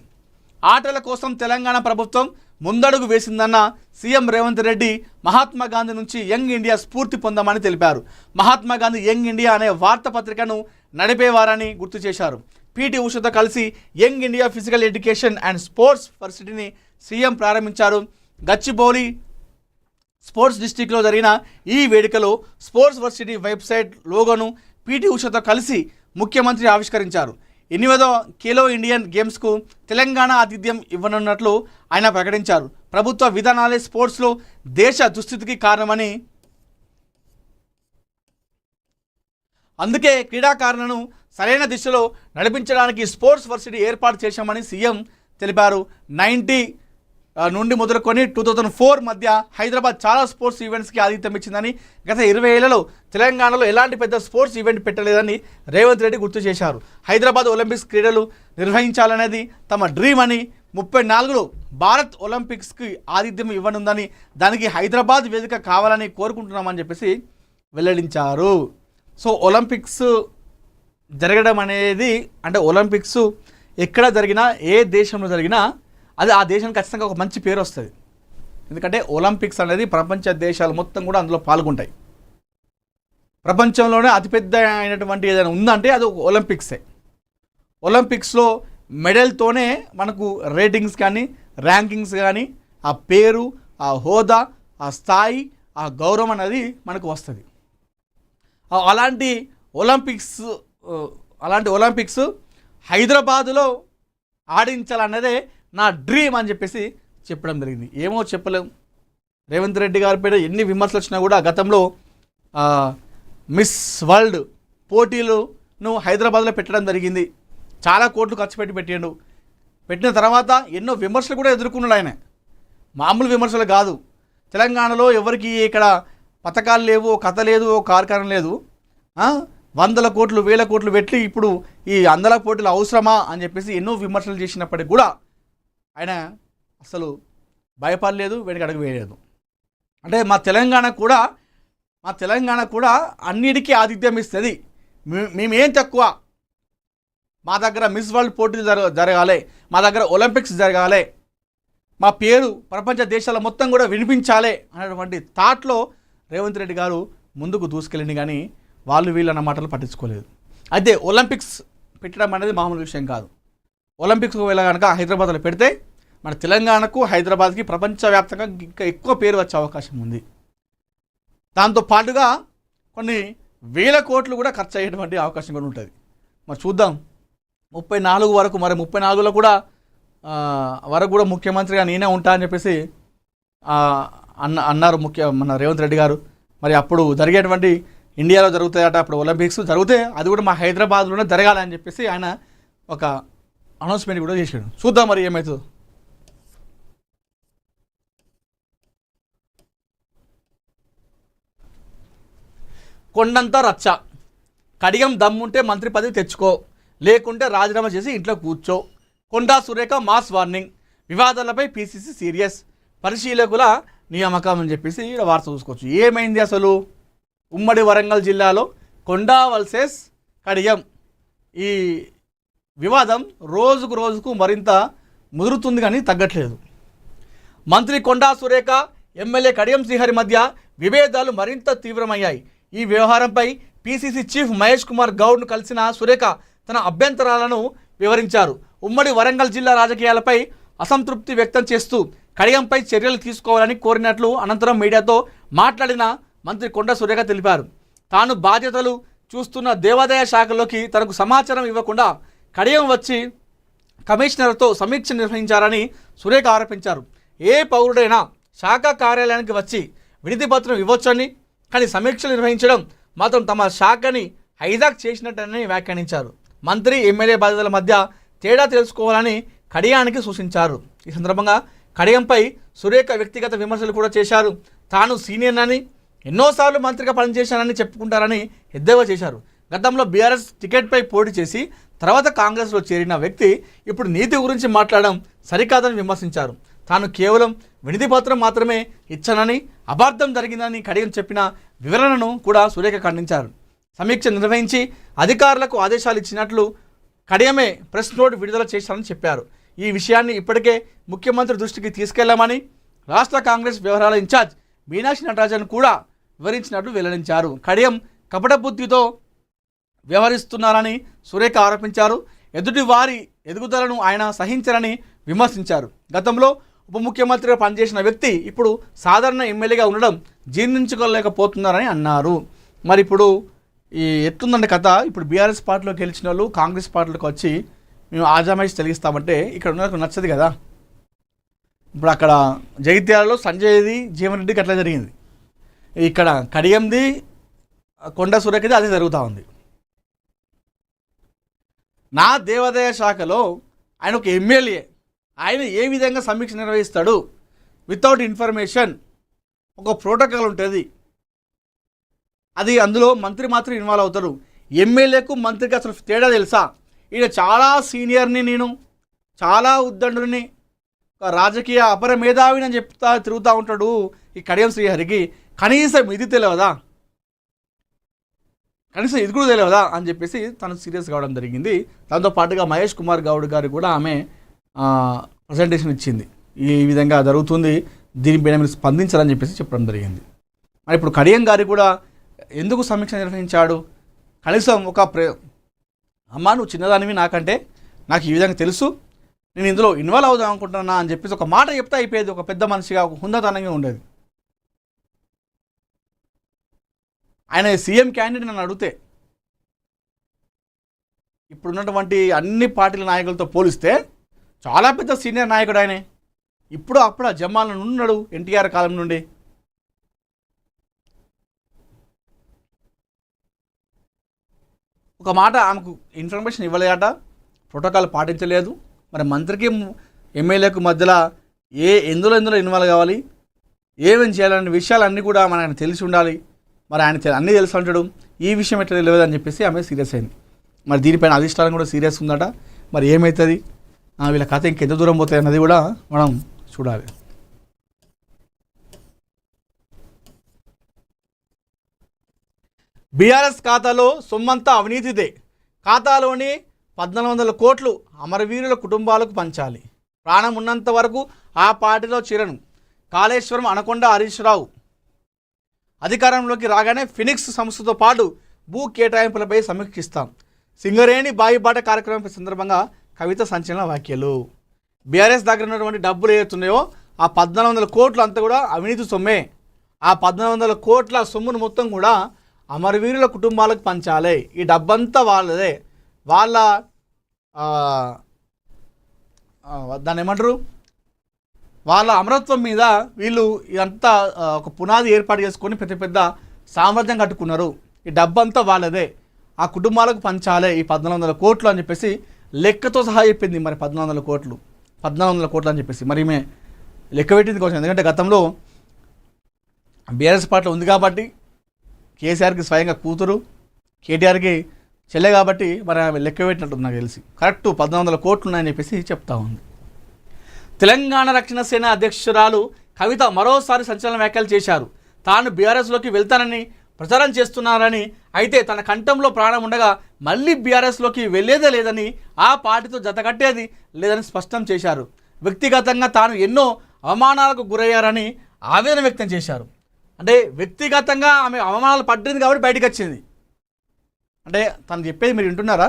ఆటల కోసం తెలంగాణ ప్రభుత్వం ముందడుగు వేసిందన్న సీఎం రేవంత్ రెడ్డి మహాత్మా గాంధీ నుంచి యంగ్ ఇండియా స్ఫూర్తి పొందామని తెలిపారు. మహాత్మా గాంధీ యంగ్ ఇండియా అనే వార్తాపత్రికను నడిపేవారని గుర్తు చేశారు. పీటీ ఉషతో కలిసి young India physical education and sports వర్సిటీని సీఎం ప్రారంభించారు. గచ్చిబౌలి స్పోర్ట్స్ డిస్ట్రిక్ట్లో జరిగిన ఈ వేడుకలో స్పోర్ట్స్ వర్సిటీ వెబ్సైట్ లోగోను పీటీ ఉషతో కలిసి ముఖ్యమంత్రి ఆవిష్కరించారు. 8వ ఖేలో ఇండియన్ గేమ్స్కు తెలంగాణ ఆతిథ్యం ఇవ్వనున్నట్లు ఆయన ప్రకటించారు. ప్రభుత్వ విధానాలే స్పోర్ట్స్లో దేశ దుస్థితికి కారణమని, అందుకే క్రీడాకారులను సరైన దిశలో నడిపించడానికి స్పోర్ట్స్ వర్సిటీ ఏర్పాటు చేశామని సీఎం తెలిపారు. 90 నుండి మొదలుకొని 2004 మధ్య హైదరాబాద్ చాలా స్పోర్ట్స్ ఈవెంట్స్కి ఆతిథ్యం ఇచ్చిందని, గత 20 ఏళ్లలో తెలంగాణలో ఎలాంటి పెద్ద స్పోర్ట్స్ ఈవెంట్ పెట్టలేదని రేవంత్ రెడ్డి గుర్తు చేశారు. హైదరాబాద్ ఒలింపిక్స్ క్రీడలు నిర్వహించాలనేది తమ డ్రీమ్ అని, 34లో భారత్ ఒలింపిక్స్కి ఆతిథ్యం ఇవ్వనుందని, దానికి హైదరాబాద్ వేదిక కావాలని కోరుకుంటున్నామని చెప్పేసి వెల్లడించారు. సో ఒలింపిక్స్ జరగడం అనేది, అంటే ఒలింపిక్స్ ఎక్కడ జరిగినా, ఏ దేశంలో జరిగినా అది ఆ దేశానికి ఖచ్చితంగా ఒక మంచి పేరు వస్తుంది. ఎందుకంటే ఒలింపిక్స్ అనేది ప్రపంచ దేశాలు మొత్తం కూడా అందులో పాల్గొంటాయి. ప్రపంచంలోనే అతిపెద్ద అయినటువంటి ఏదైనా ఉందంటే అది ఒలింపిక్సే. ఒలింపిక్స్లో మెడల్తోనే మనకు రేటింగ్స్ కానీ, ర్యాంకింగ్స్ కానీ, ఆ పేరు, ఆ హోదా, ఆ స్థాయి, ఆ గౌరవం అనేది మనకు వస్తుంది. అలాంటి ఒలింపిక్స్ హైదరాబాదులో ఆడించాలన్నదే నా డ్రీమ్ అని చెప్పేసి చెప్పడం జరిగింది. ఏమో చెప్పలేం. రేవంత్ రెడ్డి గారి పైన ఎన్ని విమర్శలు వచ్చినా కూడా గతంలో మిస్ వరల్డ్ పోటీలను హైదరాబాద్లో పెట్టడం జరిగింది. చాలా కోట్లు ఖర్చు పెట్టిన తర్వాత ఎన్నో విమర్శలు కూడా ఎదుర్కొన్నాడు ఆయన. మామూలు విమర్శలు కాదు. తెలంగాణలో ఎవరికి ఇక్కడ పథకాలు లేవు, కథ లేదు, కార్యక్రమం లేదు, 100 కోట్లు 1000 కోట్లు పెట్టి ఇప్పుడు ఈ 100 కోట్లు అవసరమా అని చెప్పేసి ఎన్నో విమర్శలు చేసినప్పటికీ కూడా ఆయన అసలు భయపడలేదు, వెనక అడుగు వేయలేదు. అంటే మా తెలంగాణ కూడా అన్నిటికీ ఆతిథ్యం ఇస్తుంది. మేమేం తక్కువ, మా దగ్గర మిస్ వరల్డ్ పోటీలు జరగాలి, మా దగ్గర ఒలింపిక్స్ జరగాలి, మా పేరు ప్రపంచ దేశాల మొత్తం కూడా వినిపించాలి అనేటువంటి థాట్లో రేవంత్ రెడ్డి గారు ముందుకు దూసుకెళ్ళింది. కానీ వీళ్ళన్న మాటలు పట్టించుకోలేదు. అయితే ఒలింపిక్స్ పెట్టడం అనేది మామూలు విషయం కాదు. ఒలింపిక్స్కి వెళ్ళ కనుక హైదరాబాద్లో పెడితే మన తెలంగాణకు, హైదరాబాద్కి ప్రపంచవ్యాప్తంగా ఇంకా ఎక్కువ పేరు వచ్చే అవకాశం ఉంది. దాంతో పాటుగా కొన్ని 1000 కోట్లు కూడా ఖర్చు అయ్యేటువంటి అవకాశం కూడా ఉంటుంది. మరి చూద్దాం 34 వరకు, మరి 34లో కూడా వరకు కూడా ముఖ్యమంత్రిగా నేనే ఉంటా అని చెప్పేసి అన్నారు మన రేవంత్ రెడ్డి గారు. మరి అప్పుడు జరిగేటువంటి ఇండియాలో జరుగుతాయట అప్పుడు ఒలింపిక్స్ జరిగితే అది కూడా మా హైదరాబాద్లోనే జరగాలని చెప్పేసి ఆయన ఒక అనౌన్స్మెంట్ కూడా చేశాడు. చూద్దాం మరి ఏమవుతుందో. కొండంత రచ్చ, కడియం దమ్ముంటే మంత్రి పదవి తెచ్చుకో, లేకుంటే రాజీనామా చేసి ఇంట్లో కూర్చో. కొండా సురేఖ మాస్ వార్నింగ్, వివాదాలపై పీసీసీ సీరియస్, పరిశీలకుల నియామకం అని చెప్పేసి ఇక్కడ వార్త చూసుకోవచ్చు. ఏమైంది అసలు? ఉమ్మడి వరంగల్ జిల్లాలో కొండా వర్సెస్ కడియం ఈ వివాదం రోజుకు మరింత ముదురుతుంది కానీ తగ్గట్లేదు. మంత్రి కొండా సురేఖ, ఎమ్మెల్యే కడియం శ్రీహరి మధ్య విభేదాలు మరింత తీవ్రమయ్యాయి. ఈ వ్యవహారంపై పీసీసీ చీఫ్ మహేష్ కుమార్ గౌడ్ను కలిసిన సురేఖ తన అభ్యంతరాలను వివరించారు. ఉమ్మడి వరంగల్ జిల్లా రాజకీయాలపై అసంతృప్తి వ్యక్తం చేస్తూ కడియంపై చర్యలు తీసుకోవాలని కోరినట్లు అనంతరం మీడియాతో మాట్లాడిన మంత్రి కొండా సురేఖ తెలిపారు. తాను బాధ్యతలు చూస్తున్న దేవాదాయ శాఖలోకి తనకు సమాచారం ఇవ్వకుండా కడియం వచ్చి కమిషనర్తో సమీక్ష నిర్వహించారని సురేఖ ఆరోపించారు. ఏ పౌరుడైనా శాఖ కార్యాలయానికి వచ్చి వినతి పత్రం ఇవ్వొచ్చని, కానీ సమీక్షలు నిర్వహించడం మాత్రం తమ శాఖని హైజాక్ చేసినట్టని వ్యాఖ్యానించారు. మంత్రి, ఎమ్మెల్యే బాధ్యతల మధ్య తేడా తెలుసుకోవాలని కడియానికి సూచించారు. ఈ సందర్భంగా కడియంపై సురేఖ వ్యక్తిగత విమర్శలు కూడా చేశారు. తాను సీనియర్నని, ఎన్నోసార్లు మంత్రిగా పనిచేశానని చెప్పుకుంటారని ఎద్దేవా చేశారు. గతంలో బీఆర్ఎస్ టికెట్పై పోటీ చేసి తర్వాత కాంగ్రెస్లో చేరిన వ్యక్తి ఇప్పుడు నీతి గురించి మాట్లాడడం సరికాదని విమర్శించారు. తాను కేవలం వినతి పత్రం మాత్రమే ఇచ్చానని, అపార్థం జరిగిందని కడియం చెప్పిన వివరణను కూడా సురేఖ ఖండించారు. సమీక్ష నిర్వహించి అధికారులకు ఆదేశాలు ఇచ్చినట్లు కడియమే ప్రెస్ నోట్ విడుదల చేశారని చెప్పారు. ఈ విషయాన్ని ఇప్పటికే ముఖ్యమంత్రి దృష్టికి తీసుకెళ్లామని రాష్ట్ర కాంగ్రెస్ వ్యవహారాల ఇన్ఛార్జ్ మీనాక్షి నటరాజన్ కూడా వివరించినట్లు వెల్లడించారు. కడియం కపట బుద్ధితో వ్యవహరిస్తున్నారని సురేఖ ఆరోపించారు. ఎదుటి వారి ఎదుగుదలను ఆయన సహించరని విమర్శించారు. గతంలో ఉప ముఖ్యమంత్రిగా పనిచేసిన వ్యక్తి ఇప్పుడు సాధారణ ఎమ్మెల్యేగా ఉండడం జీర్ణించుకోలేకపోతున్నారని అన్నారు. మరి ఇప్పుడు ఈ ఎట్లుందంటే కథ, ఇప్పుడు బీఆర్ఎస్ పార్టీలో గెలిచిన వాళ్ళు కాంగ్రెస్ పార్టీలోకి వచ్చి మేము ఆజామాయిషి తెలిగిస్తామంటే ఇక్కడ ఉన్న నచ్చదు కదా. ఇప్పుడు అక్కడ జగిత్యాలలో సంజయ్ది జీవన్ రెడ్డికి అట్లా జరిగింది, ఇక్కడ కడియంది కొండ సురేఖది అదే జరుగుతూ ఉంది. నా దేవాదాయ శాఖలో ఆయన ఒక ఎమ్మెల్యే, ఆయన ఏ విధంగా సమీక్ష నిర్వహిస్తాడు? వితౌట్ ఇన్ఫర్మేషన్ ఒక ప్రోటోకాల్ ఉంటుంది, అది అందులో మంత్రి మాత్రం ఇన్వాల్వ్ అవుతారు. ఎమ్మెల్యేకు మంత్రికి అసలు తేడా తెలుసా? ఈయన చాలా సీనియర్ని, నేను చాలా ఉద్దండుని, రాజకీయ అపర మేధావిని అని చెప్తా తిరుగుతూ ఉంటాడు ఈ కడియం శ్రీహరికి. కనీసం ఇది తెలియదా, కనీసం ఇది కూడా తెలియదా అని చెప్పేసి తను సీరియస్ కావడం జరిగింది. దాంతో పాటుగా మహేష్ కుమార్ గౌడ్ గారు కూడా ఆమె ప్రజెంటేషన్ ఇచ్చింది, ఈ విధంగా జరుగుతుంది, దీనిపైన మీరు స్పందించాలని చెప్పేసి చెప్పడం జరిగింది. మరి ఇప్పుడు కడియం గారి కూడా ఎందుకు సమీక్ష నిర్వహించాడు? కనీసం ఒక అమ్మా నువ్వు చిన్నదానివి నాకంటే, నాకు ఈ విధంగా తెలుసు, నేను ఇందులో ఇన్వాల్వ్ అవుదాం అనుకుంటున్నా అని చెప్పేసి ఒక మాట చెప్తే అయిపోయేది. ఒక పెద్ద మనిషిగా, ఒక హుందాతనంగా ఉండేది. ఆయన సీఎం క్యాండిడేట్ నన్ను అడిగితే, ఇప్పుడున్నటువంటి అన్ని పార్టీల నాయకులతో పోలిస్తే చాలా పెద్ద సీనియర్ నాయకుడు ఆయనే. ఇప్పుడు అప్పుడు జమ్మాలను ఉన్నాడు ఎన్టీఆర్ కాలం నుండి. ఒక మాట ఆమెకు ఇన్ఫర్మేషన్ ఇవ్వలేదట, ప్రోటోకాల్ పాటించలేదు. మరి మంత్రికి ఎమ్మెల్యేకు మధ్యలో ఎందులో ఇన్వాల్వ్ కావాలి, ఏమేమి చేయాలనే విషయాలన్నీ కూడా మనకు తెలిసి ఉండాలి. మరి ఆయన అన్నీ తెలుసు అంటాడు, ఈ విషయం ఎట్లా తెలియదు అని చెప్పేసి ఆమె సీరియస్ అయింది. మరి దీనిపైన అధిష్టానం కూడా సీరియస్ ఉందట. మరి ఏమవుతుంది, వీళ్ళ కథ ఇంకెంత దూరం పోతాయి అన్నది కూడా మనం చూడాలి. బీఆర్ఎస్ ఖాతాలో సొమ్మంతా అవినీతిదే. ఖాతాలోని 1400 కోట్లు అమరవీరుల కుటుంబాలకు పంచాలి. ప్రాణం ఉన్నంత వరకు ఆ పార్టీలో చేరను. కాళేశ్వరం, అనకొండ హరీష్ రావు అధికారంలోకి రాగానే ఫినిక్స్ సంస్థతో పాటు భూ కేటాయింపులపై సమీక్షిస్తాం. సింగరేణి బాయిబాట కార్యక్రమం సందర్భంగా కవిత సంచలన వ్యాఖ్యలు. బీఆర్ఎస్ దగ్గర ఉన్నటువంటి డబ్బులు ఏవైతున్నాయో ఆ 1400 కోట్లు అంతా కూడా అవినీతి సొమ్మే. ఆ 1400 కోట్ల సొమ్మును మొత్తం కూడా అమరవీరుల కుటుంబాలకు పంచాలి. ఈ డబ్బంతా వాళ్ళదే. వాళ్ళ దాన్ని ఏమంటారు, వాళ్ళ అమరత్వం మీద వీళ్ళు ఇదంతా ఒక పునాది ఏర్పాటు చేసుకొని పెద్ద పెద్ద సామర్థ్యం కట్టుకున్నారు. ఈ డబ్బంతా వాళ్ళదే, ఆ కుటుంబాలకు పంచాలి ఈ 1400 కోట్లు అని చెప్పేసి లెక్కతో సహా చెప్పింది. మరి 1400 కోట్లు అని చెప్పేసి మరి ఈమె లెక్క పెట్టింది కోసం. ఎందుకంటే గతంలో బీఆర్ఎస్ పార్టీ ఉంది కాబట్టి, కేసీఆర్కి స్వయంగా కూతురు, కేటీఆర్కి చెల్లె కాబట్టి మరి ఆమె లెక్క పెట్టినట్టు నాకు తెలిసి కరెక్ట్ 1400 కోట్లు ఉన్నాయని చెప్పేసి చెప్తా ఉంది. తెలంగాణ రక్షణ సేన అధ్యక్షురాలు కవిత మరోసారి సంచలన వ్యాఖ్యలు చేశారు. తాను బీఆర్ఎస్లోకి వెళ్తానని ప్రచారం చేస్తున్నారని, అయితే తన కంఠంలో ప్రాణం ఉండగా మళ్ళీ బీఆర్ఎస్లోకి వెళ్ళేదే లేదని, ఆ పార్టీతో జతకట్టేది లేదని స్పష్టం చేశారు. వ్యక్తిగతంగా తాను ఎన్నో అవమానాలకు గురయ్యారని ఆవేదన వ్యక్తం చేశారు. అంటే వ్యక్తిగతంగా ఆమె అవమానాలు పడ్డది కాబట్టి బయటకు వచ్చింది. అంటే తను చెప్పేది మీరు వింటున్నారా?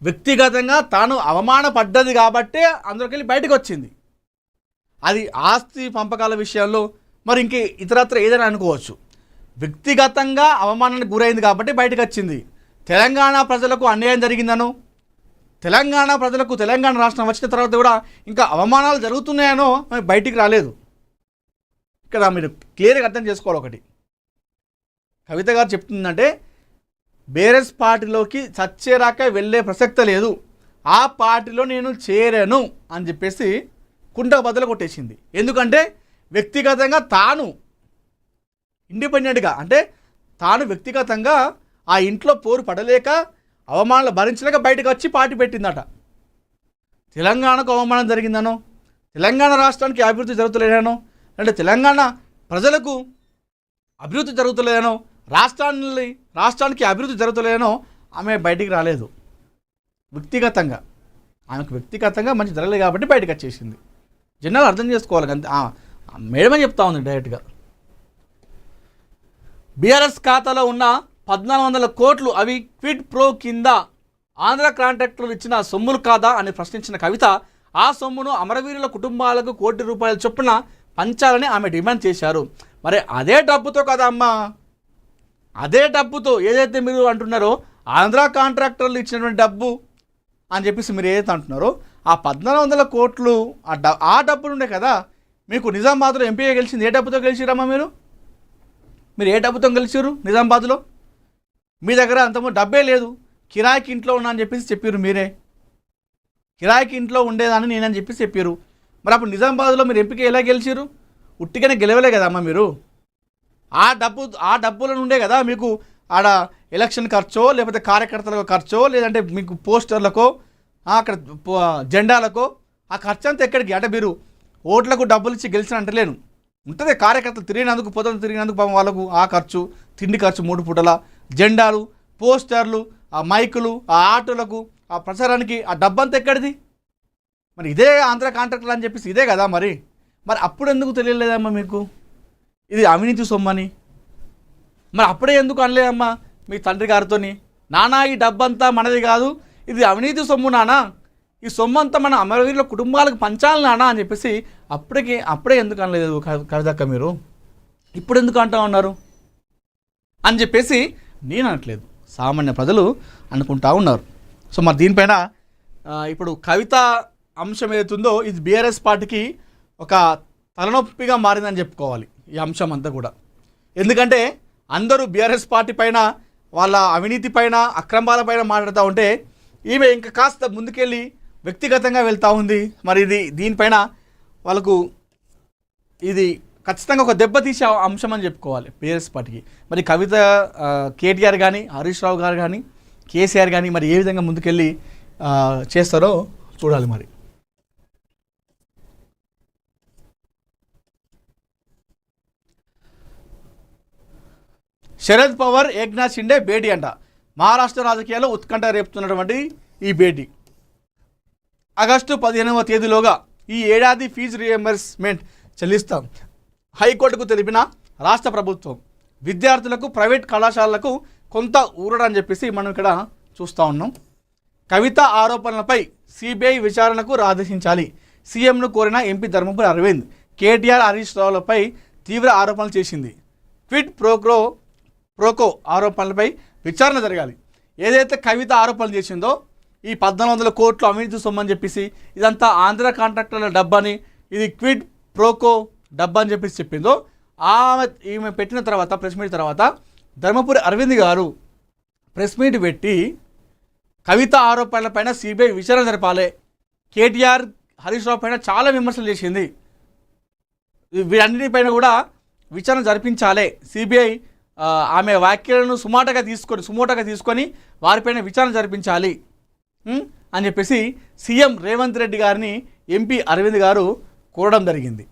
వ్యక్తిగతంగా తాను అవమాన పడ్డది కాబట్టే అందులోకి వెళ్ళి బయటకు వచ్చింది. అది ఆస్తి పంపకాల విషయంలో మరి ఇంకే ఇతరత్ర ఏదైనా అనుకోవచ్చు. వ్యక్తిగతంగా అవమానానికి గురైంది కాబట్టి బయటకు వచ్చింది. తెలంగాణ ప్రజలకు అన్యాయం జరిగిందనో, తెలంగాణ ప్రజలకు తెలంగాణ రాష్ట్రం వచ్చిన తర్వాత కూడా ఇంకా అవమానాలు జరుగుతున్నాయనో బయటికి రాలేదు. ఇక్కడ మీరు క్లియర్గా అర్థం చేసుకోవాలి. ఒకటి కవిత గారు చెప్తుందంటే, బీఆర్ఎస్ పార్టీలోకి చచ్చేరాక వెళ్ళే ప్రసక్తే లేదు, ఆ పార్టీలో నేను చేరాను అని చెప్పేసి కుంటకు బద్దలు కొట్టేసింది. ఎందుకంటే వ్యక్తిగతంగా తాను ఇండిపెండెంట్గా, అంటే తాను వ్యక్తిగతంగా ఆ ఇంట్లో పోరు పడలేక అవమానాలు భరించలేక బయటకు వచ్చి పార్టీ పెట్టిందట. తెలంగాణకు అవమానం జరిగిందనో, తెలంగాణ రాష్ట్రానికి అభివృద్ధి జరుగుతలేదనో, అంటే తెలంగాణ ప్రజలకు అభివృద్ధి జరుగుతలేదనో రాష్ట్రానికి అభివృద్ధి జరుగుతలేదనో ఆమె బయటికి రాలేదు. వ్యక్తిగతంగా ఆమెకు వ్యక్తిగతంగా మంచి జరగలేదు కాబట్టి బయటకు వచ్చేసింది. జనాలు అర్థం చేసుకోవాలి అంతే. మేడమే చెప్తా ఉంది డైరెక్ట్గా. బీఆర్ఎస్ ఖాతాలో ఉన్న 1400 కోట్లు అవి క్విడ్ ప్రో కింద ఆంధ్ర కాంట్రాక్టర్లు ఇచ్చిన సొమ్ములు కాదా అని ప్రశ్నించిన కవిత ఆ సొమ్మును అమరవీరుల కుటుంబాలకు ₹1 కోటి చొప్పున పంచాలని ఆమె డిమాండ్ చేశారు. మరి అదే డబ్బుతో కదా అమ్మా, అదే డబ్బుతో ఏదైతే మీరు అంటున్నారో ఆంధ్ర కాంట్రాక్టర్లు ఇచ్చినటువంటి డబ్బు అని చెప్పేసి మీరు ఏదైతే అంటున్నారో ఆ 1400 కోట్లు ఆ డబ్బులు ఉండే కదా మీకు నిజామాబాద్లో ఎంపీగా గెలిచింది. ఏ డబ్బుతో గెలిచిరమ్మా మీరు ఏ డబ్బుతో గెలిచారు నిజామాబాద్లో? మీ దగ్గర అంతమో డబ్బే లేదు, కిరాయికి ఇంట్లో ఉన్నా అని చెప్పేసి చెప్పారు. మీరే కిరాయికి ఇంట్లో ఉండేదాన్ని నేనని చెప్పేసి చెప్పారు. మరి అప్పుడు నిజామాబాద్లో మీరు ఎంపీగా ఎలా గెలిచారు? ఉట్టిగానే గెలవలే కదా అమ్మ మీరు. ఆ డబ్బుల నుండే కదా మీకు ఆడ ఎలక్షన్ ఖర్చో లేకపోతే కార్యకర్తలకు ఖర్చో లేదంటే మీకు పోస్టర్లకో అక్కడ జెండాలకో ఆ ఖర్చు అంతా ఎక్కడికి? అంటే మీరు ఓట్లకు డబ్బులు ఇచ్చి గెలిచిన అంటలేను, ఉంటుంది కార్యకర్తలు తిరిగినందుకు పొద్దున తిరిగినందుకు పాపం వాళ్ళకు ఆ ఖర్చు, తిండి ఖర్చు, 3 పూటల జెండాలు, పోస్టర్లు, ఆ మైకులు, ఆ ఆటోలకు, ఆ ప్రచారానికి ఆ డబ్బంతా ఎక్కడిది? మరి ఇదే ఆంధ్ర కాంట్రాక్టర్లు అని చెప్పేసి ఇదే కదా మరి అప్పుడు ఎందుకు తెలియలేదమ్మా మీకు ఇది అవినీతి సొమ్మని? మరి అప్పుడే ఎందుకు అనలేదమ్మా మీ తండ్రి గారితోని, నానా ఈ డబ్బంతా మనది కాదు, ఇది అవినీతి సొమ్ము నానా, ఈ సొమ్ము అంతా మన అమరవీరుల కుటుంబాలకు పంచాలి నానా అని చెప్పేసి అప్పుడే ఎందుకు అనలేదు కవితక్క? మీరు ఇప్పుడు ఎందుకు అంటా ఉన్నారు అని చెప్పేసి నేను అనట్లేదు, సామాన్య ప్రజలు అనుకుంటా ఉన్నారు. సో మరి దీనిపైన ఇప్పుడు కవిత అంశం ఏదైతుందో ఇది బీఆర్ఎస్ పార్టీకి ఒక తలనొప్పిగా మారిందని చెప్పుకోవాలి ఈ అంశం అంతా కూడా. ఎందుకంటే అందరూ బీఆర్ఎస్ పార్టీ పైన వాళ్ళ అవినీతి పైన అక్రమాల పైన మాట్లాడుతూ ఉంటే ఈమె ఇంకా కాస్త ముందుకెళ్ళి వ్యక్తిగతంగా వెళ్తూ ఉంది. మరి దీనిపైన వాళ్ళకు ఇది ఖచ్చితంగా ఒక దెబ్బతీసే అంశం అని చెప్పుకోవాలి బీఆర్ఎస్ పార్టీకి. మరి కవిత, కేటీఆర్ కానీ, హరీష్ రావు గారు కానీ, కేసీఆర్ కానీ మరి ఏ విధంగా ముందుకెళ్ళి చేస్తారో చూడాలి. మరి శరద్ పవార్, ఏక్నాథ్ షిండే భేటీ అంట. మహారాష్ట్ర రాజకీయాల్లో ఉత్కంఠ రేపుతున్నటువంటి ఈ భేటీ ఆగస్టు 15వ తేదీలోగా ఈ ఏడాది ఫీజు రియంబర్స్మెంట్ చెల్లిస్తాం హైకోర్టుకు తెలిపిన రాష్ట్ర ప్రభుత్వం. విద్యార్థులకు, ప్రైవేట్ కళాశాలలకు కొంత ఊరడని చెప్పేసి మనం ఇక్కడ చూస్తూ ఉన్నాం. కవిత ఆరోపణలపై సిబిఐ విచారణకు ఆదేశించాలి. సీఎంను కోరిన ఎంపీ ధర్మపురి అరవింద్. కేటీఆర్, హరీష్ రావులపై తీవ్ర ఆరోపణలు చేసింది. క్విడ్ ప్రోకో ఆరోపణలపై విచారణ జరగాలి. ఏదైతే కవిత ఆరోపణలు చేసిందో ఈ 1400 కోట్లు అవినీతి సొమ్మని చెప్పేసి ఇదంతా ఆంధ్ర కాంట్రాక్టర్ల డబ్బని, ఇది క్విడ్ ప్రోకో డబ్బా అని చెప్పేసి చెప్పిందో ఈమె పెట్టిన తర్వాత ప్రెస్ మీట్ తర్వాత ధర్మపురి అరవింద్ గారు ప్రెస్ మీట్ పెట్టి కవిత ఆరోపణలపైన సిబిఐ విచారణ జరపాలి, కేటీఆర్, హరీష్ రావు పైన చాలా విమర్శలు చేసింది, వీటన్నిటిపైన కూడా విచారణ జరిపించాలి, సిబిఐ ఆమె వ్యాఖ్యలను సుమోటగా తీసుకొని వారిపైన విచారణ జరిపించాలి అని చెప్పేసి సీఎం రేవంత్ రెడ్డి గారిని ఎంపీ అరవింద్ గారు కోరడం జరిగింది.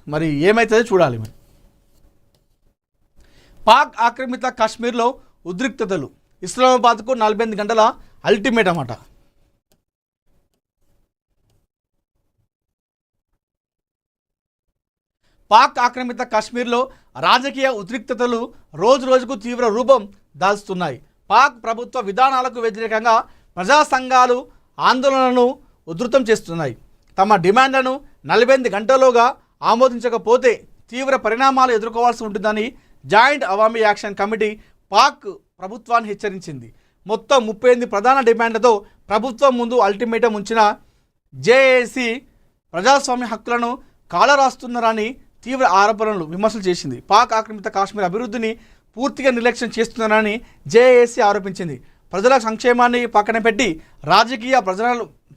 మరి ఏమైతుందో చూడాలి. మరి పాక్ ఆక్రమిత కాశ్మీర్లో ఉద్రిక్తతలు, ఇస్లామాబాద్కు 48 గంటల అల్టిమేటం అట. పాక్ ఆక్రమిత కాశ్మీర్లో రాజకీయ ఉద్రిక్తతలు రోజుకు తీవ్ర రూపం దాల్చుతున్నాయి. పాక్ ప్రభుత్వ విధానాలకు వ్యతిరేకంగా ప్రజా సంఘాలు ఆందోళనలను ఉధృతం చేస్తున్నాయి. తమ డిమాండ్లను 48 గంటల్లోగా ఆమోదించకపోతే తీవ్ర పరిణామాలు ఎదుర్కోవాల్సి ఉంటుందని joint Awami action committee Pak ప్రభుత్వాన్ని హెచ్చరించింది. మొత్తం 38 ప్రధాన డిమాండ్లతో ప్రభుత్వం ముందు అల్టిమేటం ఉంచిన జేఏసీ ప్రజాస్వామ్య హక్కులను కాలరాస్తున్నారని తీవ్ర విమర్శలు చేసింది. పాక్ ఆక్రమిత కాశ్మీర్ అభివృద్ధిని పూర్తిగా నిర్లక్ష్యం చేస్తున్నారని జేఏసీ ఆరోపించింది. ప్రజల సంక్షేమాన్ని పక్కన పెట్టి రాజకీయ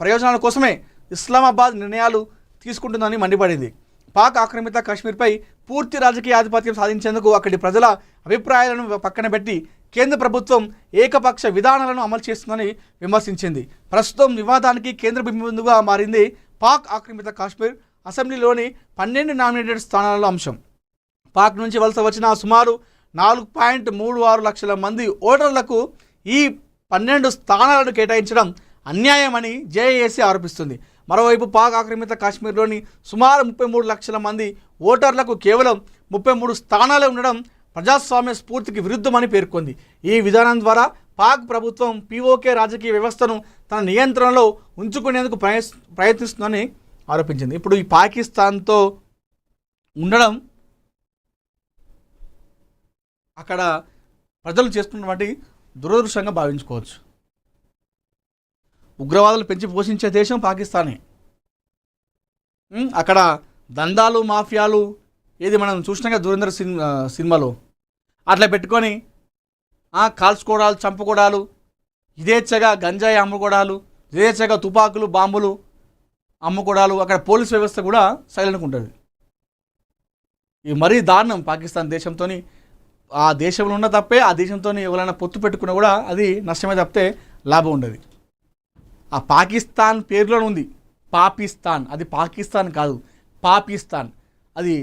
ప్రయోజనాల కోసమే ఇస్లామాబాద్ నిర్ణయాలు తీసుకుంటుందని మండిపడింది. పాక్ ఆక్రమిత కాశ్మీర్పై పూర్తి రాజకీయ ఆధిపత్యం సాధించేందుకు అక్కడి ప్రజల అభిప్రాయాలను పక్కన పెట్టి కేంద్ర ప్రభుత్వం ఏకపక్ష విధానాలను అమలు చేస్తుందని విమర్శించింది. ప్రస్తుతం వివాదానికి కేంద్ర బిందువుగా మారింది పాక్ ఆక్రమిత కాశ్మీర్. అసెంబ్లీలోని 12 నామినేటెడ్ స్థానాలలో అంశం. పాక్ నుంచి వలస వచ్చిన సుమారు 4.36 లక్షల మంది ఓటర్లకు ఈ 12 స్థానాలను కేటాయించడం అన్యాయమని జేఏసీ ఆరోపిస్తుంది. మరోవైపు పాక్ ఆక్రమిత కాశ్మీర్లోని సుమారు 33 లక్షల మంది ఓటర్లకు కేవలం 33 స్థానాలే ఉండడం ప్రజాస్వామ్య స్ఫూర్తికి విరుద్ధమని పేర్కొంది. ఈ విధానం ద్వారా పాక్ ప్రభుత్వం పీఓకే రాజకీయ వ్యవస్థను తన నియంత్రణలో ఉంచుకునేందుకు ప్రయత్నిస్తుందని ఆరోపించింది. ఇప్పుడు ఈ పాకిస్తాన్తో ఉండడం అక్కడ ప్రజలు చేస్తున్నటువంటి దురదృష్టంగా భావించుకోవచ్చు. ఉగ్రవాదులు పెంచి పోషించే దేశం పాకిస్తానే. అక్కడ దందాలు మాఫియాలు ఏది మనం చూసినాక దురేంద్ర సినిమాలో అట్లా పెట్టుకొని కాల్చుకోవడాలు చంపుకోవడాలు, ఇదేచ్ఛగా గంజాయి అమ్ముకోవడాలు, ఇదేచ్ఛగా తుపాకులు బాంబులు అమ్ముకోవడాలు, అక్కడ పోలీస్ వ్యవస్థ కూడా సైలెంట్గా ఉంటుంది. ఇది మరీ దారుణం. పాకిస్తాన్ దేశంతో ఆ దేశంలో ఉన్న తప్పే, ఆ దేశంతో ఎవరైనా పొత్తు పెట్టుకున్నా కూడా అది నష్టమే తప్పితే లాభం ఉండదు. ఆ పాకిస్తాన్ పేరులో ఉంది పాకిస్తాన్, అది పాకిస్తాన్ కాదు పాకిస్తాన్. అది